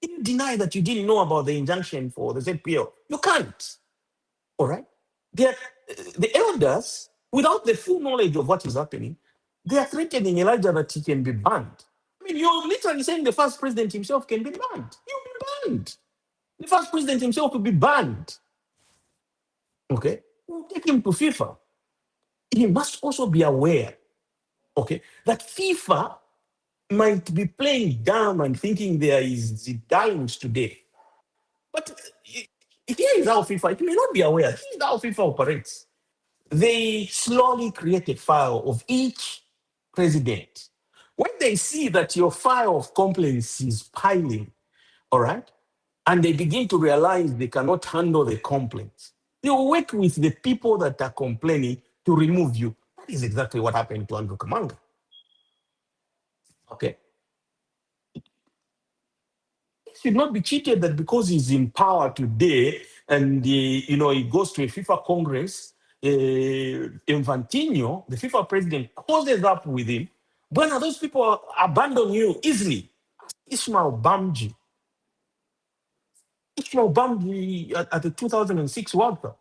You deny that you didn't know about the injunction for the ZPO. You can't. All right? The elders, without the full knowledge of what is happening, they are threatening Elijah that he can be banned. I mean, you're literally saying the first president himself can be banned. He'll be banned. The first president himself will be banned. Okay? We'll take him to FIFA. He must also be aware, okay, that FIFA might be playing dumb and thinking there is dimes today. But here is how FIFA, it may not be aware, here's how FIFA operates. They slowly create a file of each president. When they see that your file of complaints is piling, all right, and they begin to realize they cannot handle the complaints, they will work with the people that are complaining to remove you. That is exactly what happened to Andrew Kamanga. Okay. He should not be cheated that because he's in power today and he goes to a FIFA Congress, Infantino, the FIFA president, closes up with him. When those people abandon you easily, Ismail Bamji. Ismail Bamji at the 2006 World Cup,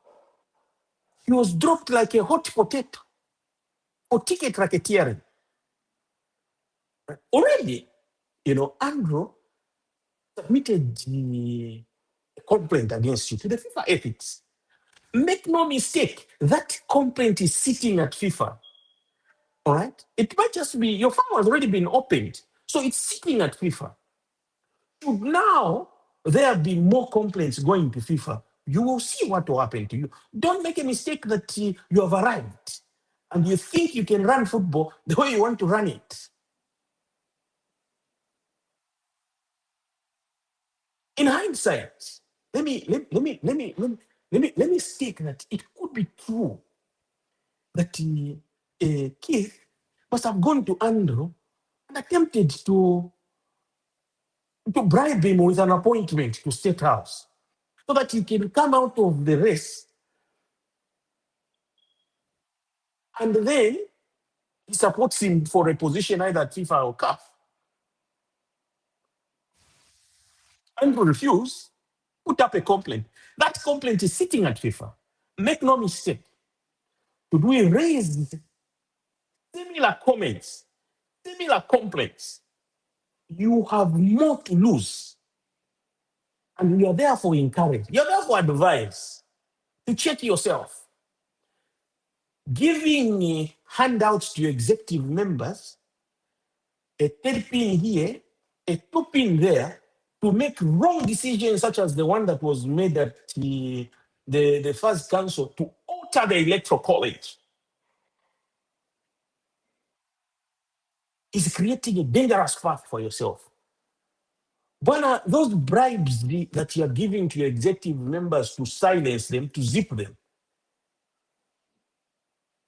he was dropped like a hot potato for ticket racketeering. Already, Andrew submitted a complaint against you to the FIFA ethics. Make no mistake, that complaint is sitting at FIFA. All right? It might just be your file has already been opened, so it's sitting at FIFA. Should now there be more complaints going to FIFA, you will see what will happen to you. Don't make a mistake that you have arrived and you think you can run football the way you want to run it. In hindsight, let me state that it could be true that Keith must have gone to Andrew and attempted to bribe him with an appointment to State House so that he can come out of the race, and then he supports him for a position either at FIFA or CAF. Andrew refused, put up a complaint. That complaint is sitting at FIFA. Make no mistake, should we raise similar comments, similar complaints, you have more to lose. And you're therefore encouraged. You're therefore advised to check yourself. Giving handouts to your executive members, a third pin here, a two pin there, to make wrong decisions such as the one that was made at the first council to alter the electoral college is creating a dangerous path for yourself. Bwana, those bribes that you're giving to your executive members to silence them, to zip them,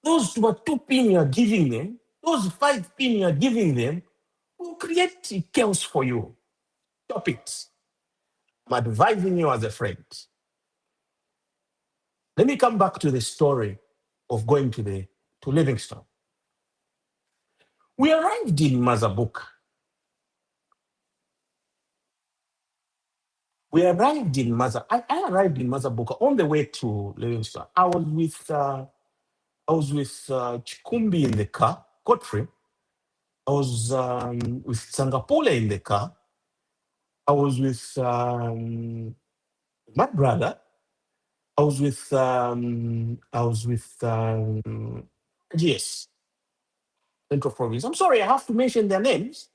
those 2 pin you're giving them, those 5 pin you're giving them, will create chaos for you. Stop it. I'm advising you as a friend. Let me come back to the story of going to Livingstone. We arrived in Mazabuka. I arrived in Mazabuka on the way to Livingstone. I was with Chikumbi in the car, Godfrey. I was with Sangapole in the car. I was with my brother. I was with yes, Central Province. I'm sorry, I have to mention their names.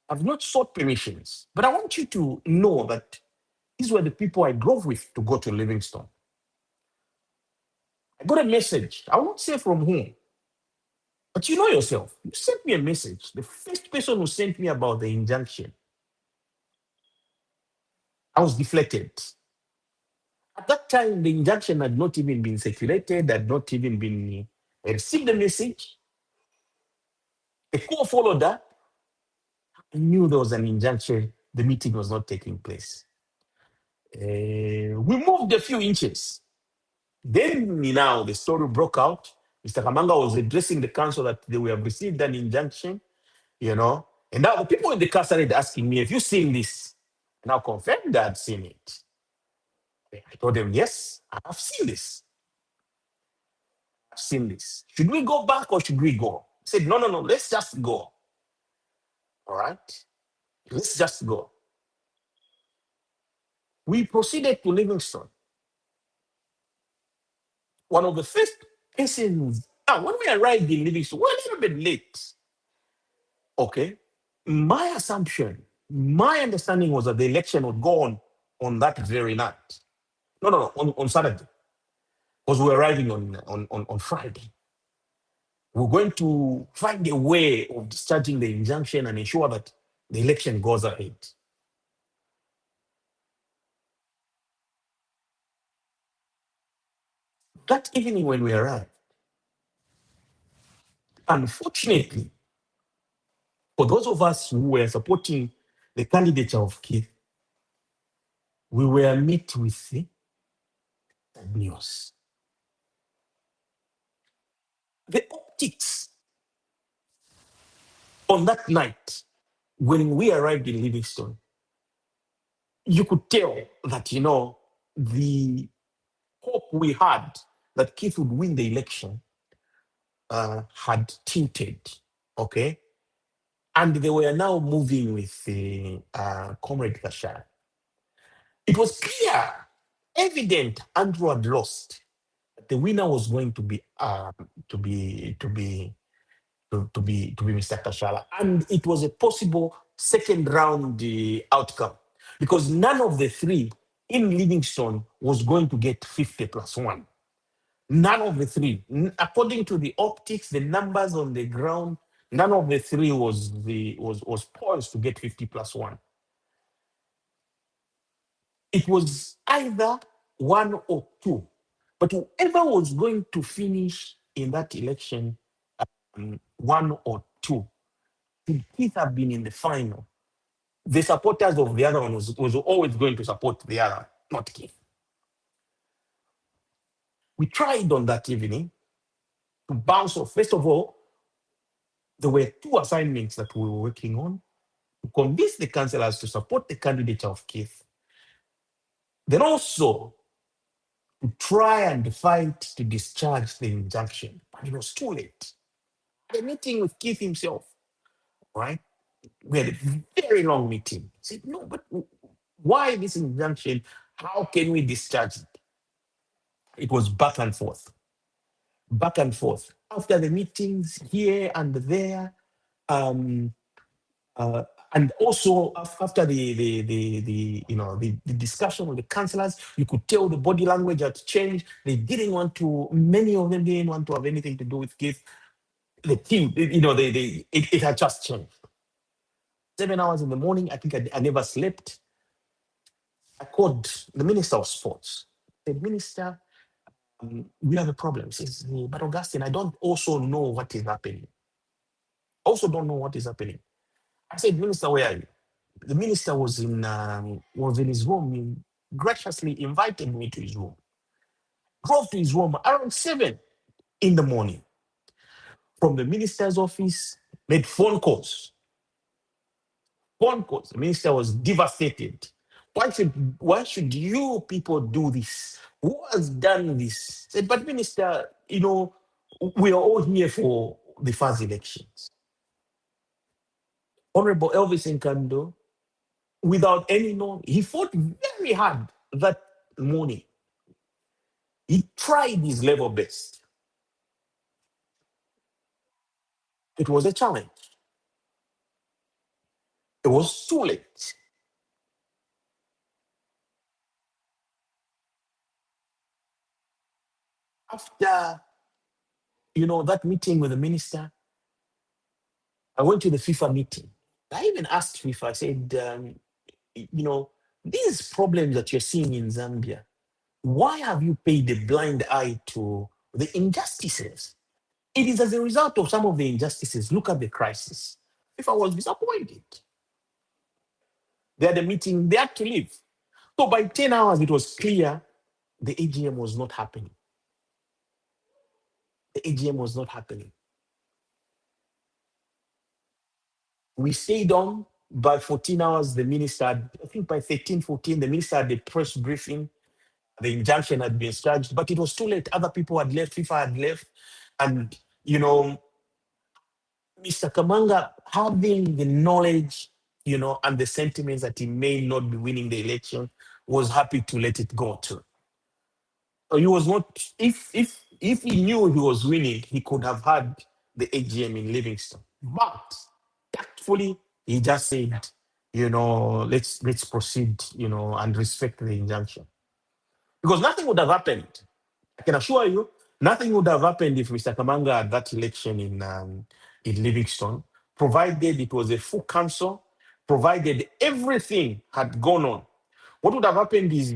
I've not sought permissions, but I want you to know that these were the people I drove with to go to Livingstone. I got a message. I won't say from whom, but you know yourself. You sent me a message. The first person who sent me about the injunction, I was deflected. At that time, the injunction had not even been circulated, had not even been. I received the message. A call followed that. I knew there was an injunction. The meeting was not taking place. We moved a few inches. Then now the story broke out. Mr. Kamanga was addressing the council that they have received an injunction, you know. And now the people in the car started asking me, have you seen this? And I confirmed that I'd seen it. I told them, yes, I have seen this. I've seen this. Should we go back or should we go? I said, no, let's just go. All right? Let's just go. We proceeded to Livingstone. One of the first persons, when we arrived in Livingstone, we're a little bit late. Okay. My assumption, my understanding was that the election would go on that very night. No, on Saturday. Because we're arriving on Friday. We're going to find a way of discharging the injunction and ensure that the election goes ahead. That evening when we arrived, unfortunately, for those of us who were supporting the candidature of Keith, we were met with sad news. The optics on that night, when we arrived in Livingstone, you could tell that, you know, the hope we had that Keith would win the election had tilted, okay? And they were now moving with Comrade Kashar. It was clear, evident Andrew had lost. The winner was going to be Mr. Kashala, and it was a possible second round outcome because none of the three in Livingstone was going to get 50 plus 1. None of the three, according to the optics, the numbers on the ground, none of the three was poised to get 50 plus one. It was either one or two. But whoever was going to finish in that election, one or two, could Keith have been in the final? The supporters of the other one was always going to support the other, not Keith. We tried on that evening to bounce off. First of all, there were two assignments that we were working on to convince the councillors to support the candidature of Keith. Then also to try and fight to discharge the injunction. But it was too late. The meeting with Keith himself, right? We had a very long meeting. He said, no, but why this injunction? How can we discharge it? It was back and forth, back and forth. After the meetings here and there, um, uh, and also after the discussion with the councillors, you could tell the body language had changed. They didn't want to. Many of them didn't want to have anything to do with Keith. The team, it had just changed. 7 hours in the morning, I think I never slept. I called the Minister of Sports. I said, Minister, we have a problem. He says, but Augustine, I don't also know what is happening. Also don't know what is happening. I said, Minister, where are you? The minister was in his room. He graciously invited me to his room. Drove to his room around 7 in the morning. From the minister's office, made phone calls. Phone calls. The minister was devastated. Why should you people do this? Who has done this? Said, but minister, we are all here for the first elections. Honorable Elvis Nkando, without any knowledge, he fought very hard that morning. He tried his level best. It was a challenge. It was too late. After, that meeting with the minister, I went to the FIFA meeting. I even asked FIFA, I said, these problems that you're seeing in Zambia, why have you paid a blind eye to the injustices? It is as a result of some of the injustices. Look at the crisis. FIFA was disappointed. They had a meeting, they had to leave. So by 10 hours, it was clear the AGM was not happening. The AGM was not happening. We stayed on. By 14 hours, the minister, I think by 13, 14, the minister had a press briefing. The injunction had been charged, but it was too late. Other people had left, FIFA had left. And, Mr. Kamanga, having the knowledge, and the sentiments that he may not be winning the election, was happy to let it go too. So he was not, if he knew he was winning, he could have had the AGM in Livingston. But tactfully, he just said, let's proceed, and respect the injunction. Because nothing would have happened. I can assure you, nothing would have happened if Mr. Kamanga had that election in Livingston, provided it was a full council, provided everything had gone on. What would have happened is,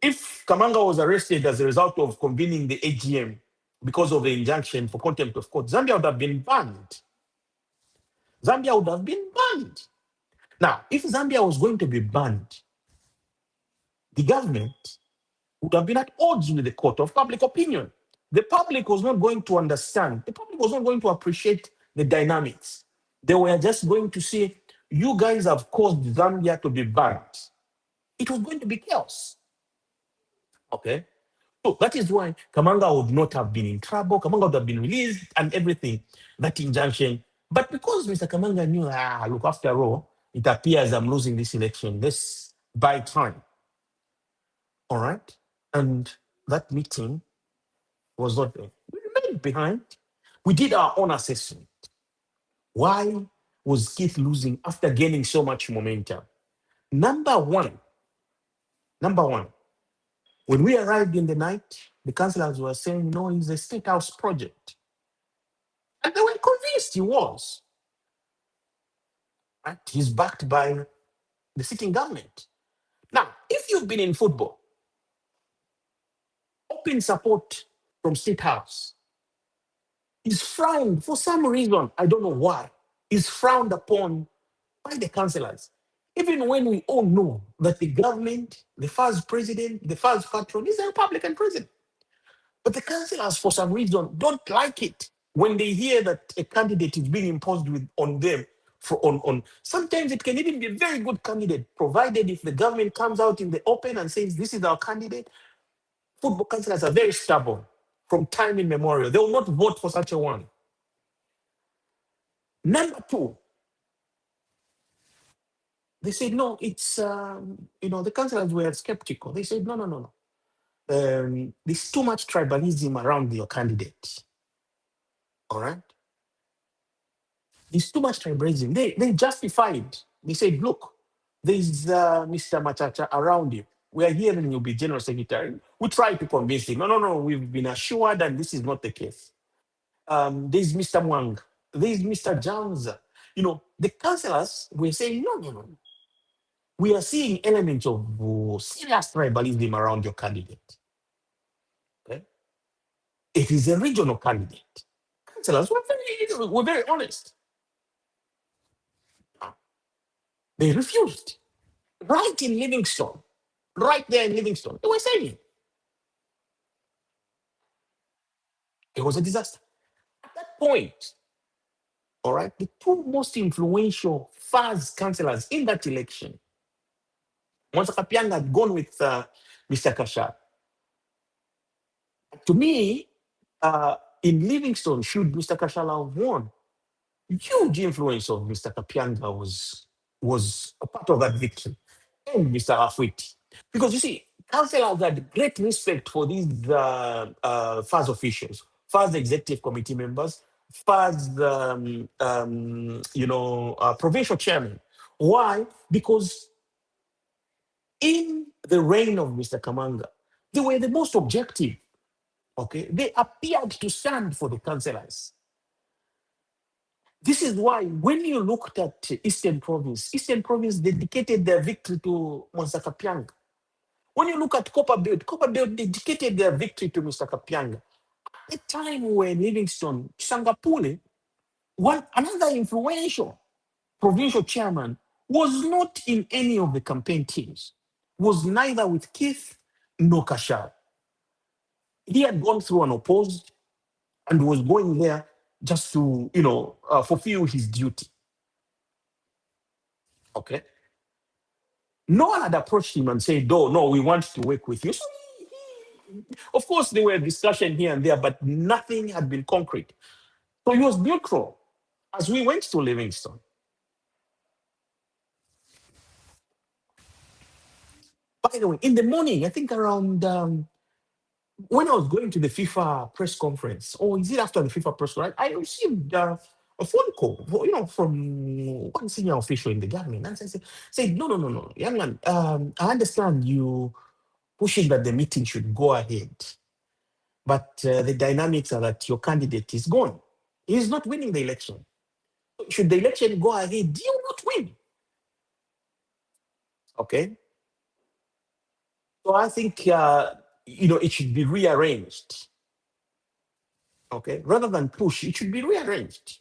if Kamanga was arrested as a result of convening the AGM because of the injunction for contempt of court, Zambia would have been banned. Zambia would have been banned. Now, if Zambia was going to be banned, the government would have been at odds with the court of public opinion. The public was not going to understand. The public was not going to appreciate the dynamics. They were just going to say, you guys have caused Zambia to be banned. It was going to be chaos. Okay? So that is why Kamanga would not have been in trouble. Kamanga would have been released and everything, that injunction. But because Mr. Kamanga knew, look, after all, it appears I'm losing this election. Let's buy time. All right? And that meeting was not there. We remained behind. We did our own assessment. Why was Keith losing after gaining so much momentum? Number one, When we arrived in the night, the councillors were saying, no, it's a state house project. And they were convinced he was. Right? He's backed by the sitting government. Now, if you've been in football, open support from state house is frowned for some reason. I don't know why. Is frowned upon by the councillors. Even when we all know that the government, the first president, the first patron is a Republican president. But the councillors, for some reason, don't like it when they hear that a candidate is being imposed on them. Sometimes it can even be a very good candidate, provided if the government comes out in the open and says, this is our candidate. Football councillors are very stubborn from time immemorial. They will not vote for such a one. Number two, they said, no, it's, the councillors were skeptical. They said, no. There's too much tribalism around your candidate. All right? There's too much tribalism. They justified. They said, look, there's Mr. Machacha around you. We are hearing you'll be general secretary. We tried to convince him. No. We've been assured that this is not the case. There's Mr. Mwang. There's Mr. Jones. The councillors were saying, no. We are seeing elements of serious tribalism around your candidate. Okay? It is a regional candidate. Councillors were very honest. They refused. Right in Livingstone, right there in Livingstone, they were saying it was a disaster. At that point, all right, the two most influential first councillors in that election, Monsa Kapianga had gone with Mr. Kashar. To me, in Livingstone, should Mr. Kashala have won, huge influence of Mr. Kapianga was a part of that victory, and Mr. Afwiti. Because you see, councillors had great respect for these FAS officials, FAS executive committee members, FAS, provincial chairman. Why? Because in the reign of Mr. Kamanga, they were the most objective. Okay, they appeared to stand for the councillors. This is why when you looked at Eastern Province dedicated their victory to Monsa Kapianga. When you look at Copperbelt dedicated their victory to Mr. Kapianga. At the time when Livingstone, Sangapule, another influential provincial chairman, was not in any of the campaign teams, was neither with Keith nor Kashar. He had gone through unopposed and was going there just to, fulfill his duty. Okay. No one had approached him and said, "Oh, no, we want to work with you." So of course, there were discussions here and there, but nothing had been concrete. So he was neutral as we went to Livingstone. By the way, in the morning, I think around when I was going to the FIFA press conference, or is it after the FIFA press conference, I received a phone call, from one senior official in the government, and said, no, young man, I understand you pushing that the meeting should go ahead, but the dynamics are that your candidate is gone. He is not winning the election. Should the election go ahead, you will not win. Okay. So I think it should be rearranged. Okay, rather than push, it should be rearranged.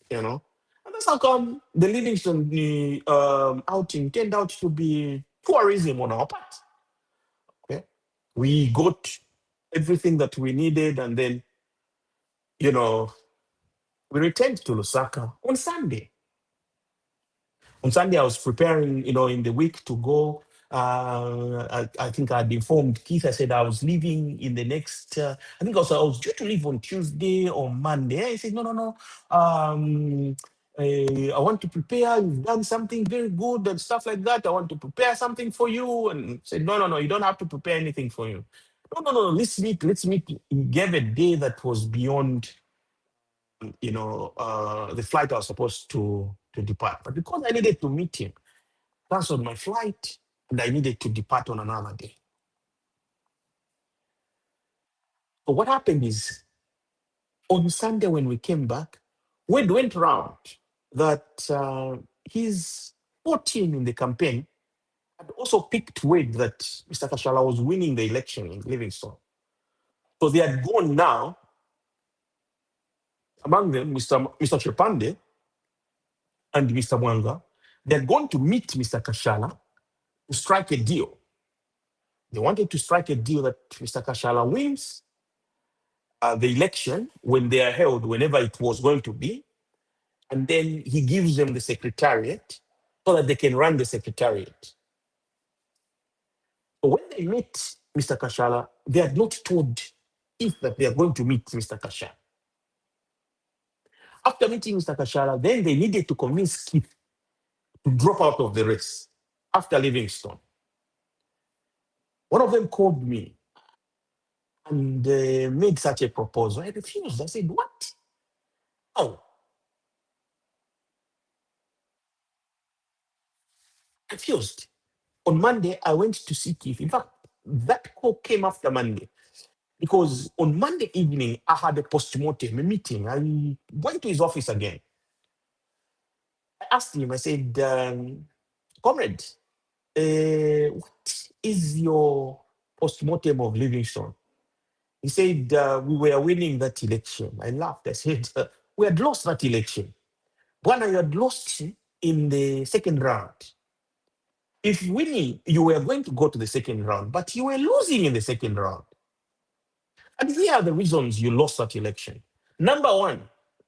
And that's how come the Livingston outing turned out to be tourism on our part. Okay, we got everything that we needed, and then we returned to Lusaka on Sunday. On Sunday, I was preparing, in the week to go. I think I'd informed Keith. I said I was leaving in the next. I think also I was due to leave on Tuesday or Monday. I said no. I want to prepare. You've done something very good and stuff like that. I want to prepare something for you. And said no. You don't have to prepare anything for you. No. Let's meet. He gave a day that was beyond the flight I was supposed to depart. But because I needed to meet him, canceled my flight and I needed to depart on another day. So what happened is on Sunday when we came back, word went round that his 14 in the campaign had also picked word that Mr. Kashala was winning the election in Livingstone. So they had gone now, among them, Mr. Chepande and Mr. Mwanga, they had gone to meet Mr. Kashala to strike a deal. They wanted to strike a deal that Mr. Kashala wins the election when they are held, whenever it was going to be, and then he gives them the secretariat so that they can run the secretariat. So when they meet Mr. Kashala, they are not told if that they are going to meet Mr. Kashala. After meeting Mr. Kashala, then they needed to convince Keith to drop out of the race after Livingstone. One of them called me and made such a proposal. I refused. I said, what? Oh, I refused. On Monday, I went to see Keith. In fact, that call came after Monday. Because on Monday evening, I had a postmortem, a meeting. I went to his office again. I asked him, I said, comrade, what is your postmortem of Livingstone? He said, we were winning that election. I laughed. I said, we had lost that election. One, you had lost in the second round. If winning, you were going to go to the second round, but you were losing in the second round. And here are the reasons you lost that election. Number one,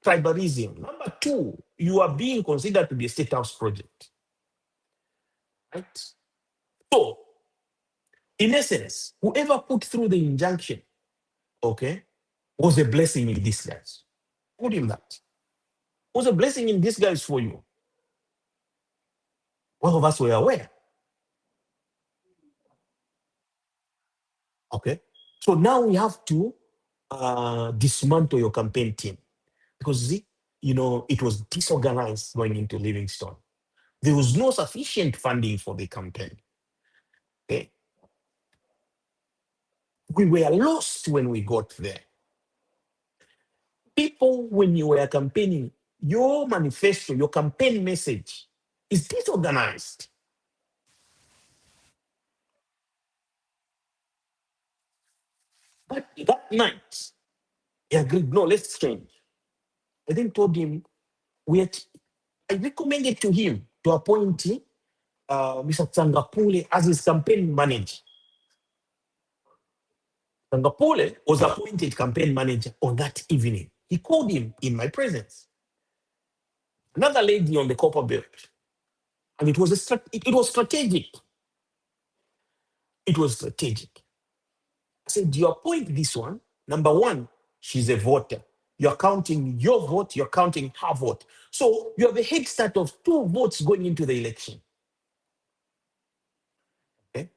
tribalism. Number two, you are being considered to be a state house project. Right? So, in essence, whoever put through the injunction, okay, was a blessing in disguise. Told him that. Was a blessing in disguise for you. All of us were aware. Okay. So now we have to dismantle your campaign team because see, it was disorganized going into Livingstone. There was no sufficient funding for the campaign. Okay. We were lost when we got there. People, when you were campaigning, your manifesto, your campaign message is disorganized. But that night, he agreed, no, let's change. I then told him, I recommended to him to appoint Mr. Tsangapule as his campaign manager. Tsangapule was appointed campaign manager on that evening. He called him in my presence. Another lady on the copper belt. And it was strategic. It was strategic. I said, you appoint this one. Number one, she's a voter. You're counting your vote, you're counting her vote. So you have a head start of 2 votes going into the election. Okay?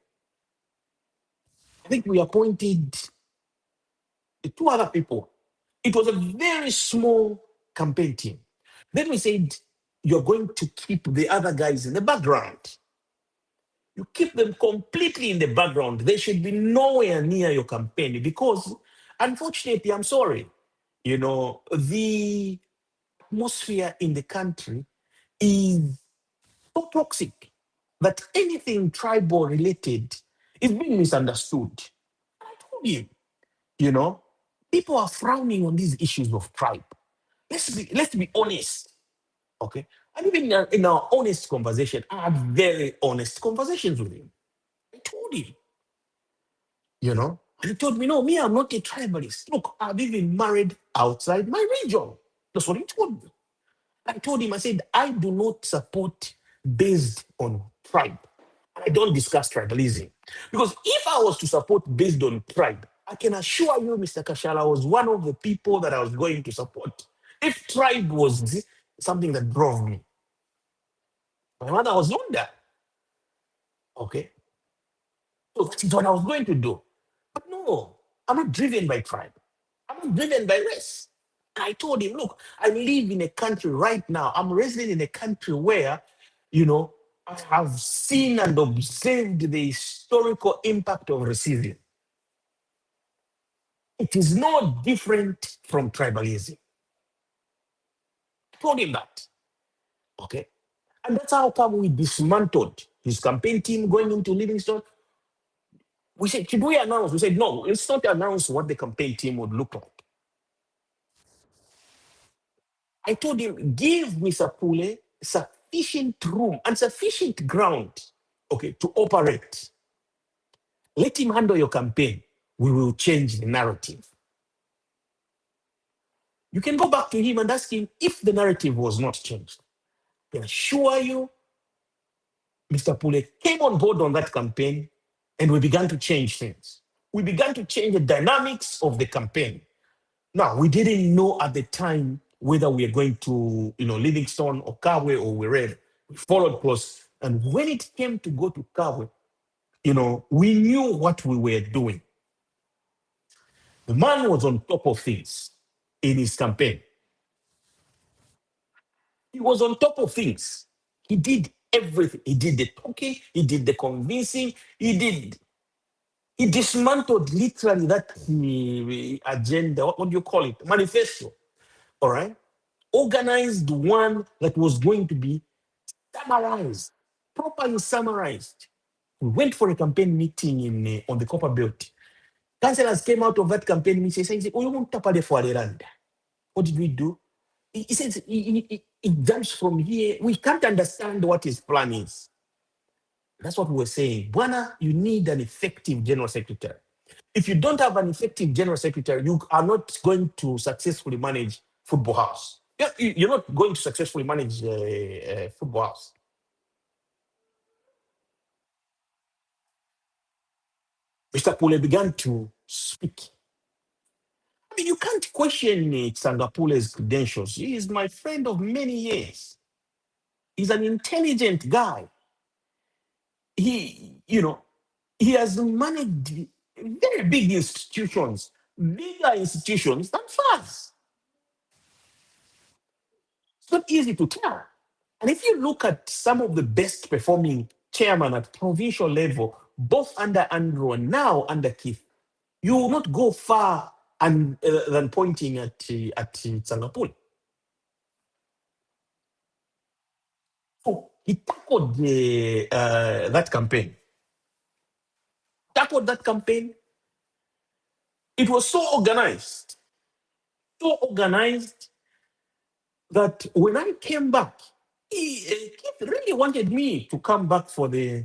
I think we appointed 2 other people. It was a very small campaign team. Then we said, you're going to keep the other guys in the background. You keep them completely in the background. They should be nowhere near your campaign because, unfortunately, I'm sorry, the atmosphere in the country is so toxic that anything tribal related is being misunderstood. I told you, people are frowning on these issues of tribe. Let's be honest, okay? And even in our honest conversation, I had very honest conversations with him. I told him, and he told me, no, me, I'm not a tribalist. Look, I've even married outside my region. That's what he told me. I told him, I said, I do not support based on tribe. I don't discuss tribalism. Because if I was to support based on tribe, I can assure you, Mr. Kashala was one of the people that I was going to support. If tribe was something that drove me, my mother was not there. Okay. So that is what I was going to do. But no, I'm not driven by tribe. I'm not driven by race. I told him, look, I live in a country right now. I'm resident in a country where, I have seen and observed the historical impact of racism. It is no different from tribalism. I told him that. Okay. And that's how come we dismantled his campaign team going into Livingstone. We said, should we announce? We said, no, let's not announce what the campaign team would look like. I told him, give Mr. Pule sufficient room and sufficient ground, okay, to operate. Let him handle your campaign. We will change the narrative. You can go back to him and ask him if the narrative was not changed. I can assure you, Mr. Pule came on board on that campaign and we began to change things. We began to change the dynamics of the campaign. Now, we didn't know at the time whether we are going to, Livingstone or Kawe or wherever. We followed close. And when it came to go to Kawe, we knew what we were doing. The man was on top of things in his campaign. He was on top of things. He did everything. He did the talking, he did the convincing, he dismantled literally that agenda, what do you call it? Manifesto. All right. Organized one that was going to be summarized, properly summarized. We went for a campaign meeting on the Copper Belt. Councillors came out of that campaign meeting saying, "Oh, you want to pay for land." What did we do? He says it jumps from here. We can't understand what his plan is. That's what we were saying. Buana, you need an effective general secretary. If you don't have an effective general secretary, you are not going to successfully manage football house. You're not going to successfully manage football house. Mr. Pule began to speak. I mean, you can't question Sangapule's credentials. He is my friend of many years. He's an intelligent guy. He has managed very big institutions, bigger institutions than FAS. It's not easy to tell. And if you look at some of the best performing chairmen at provincial level, both under Andrew and now under Keith, you will not go far than pointing at Sangapore. So he tackled that campaign. Tackled that campaign. It was so organized that when I came back, Keith really wanted me to come back for the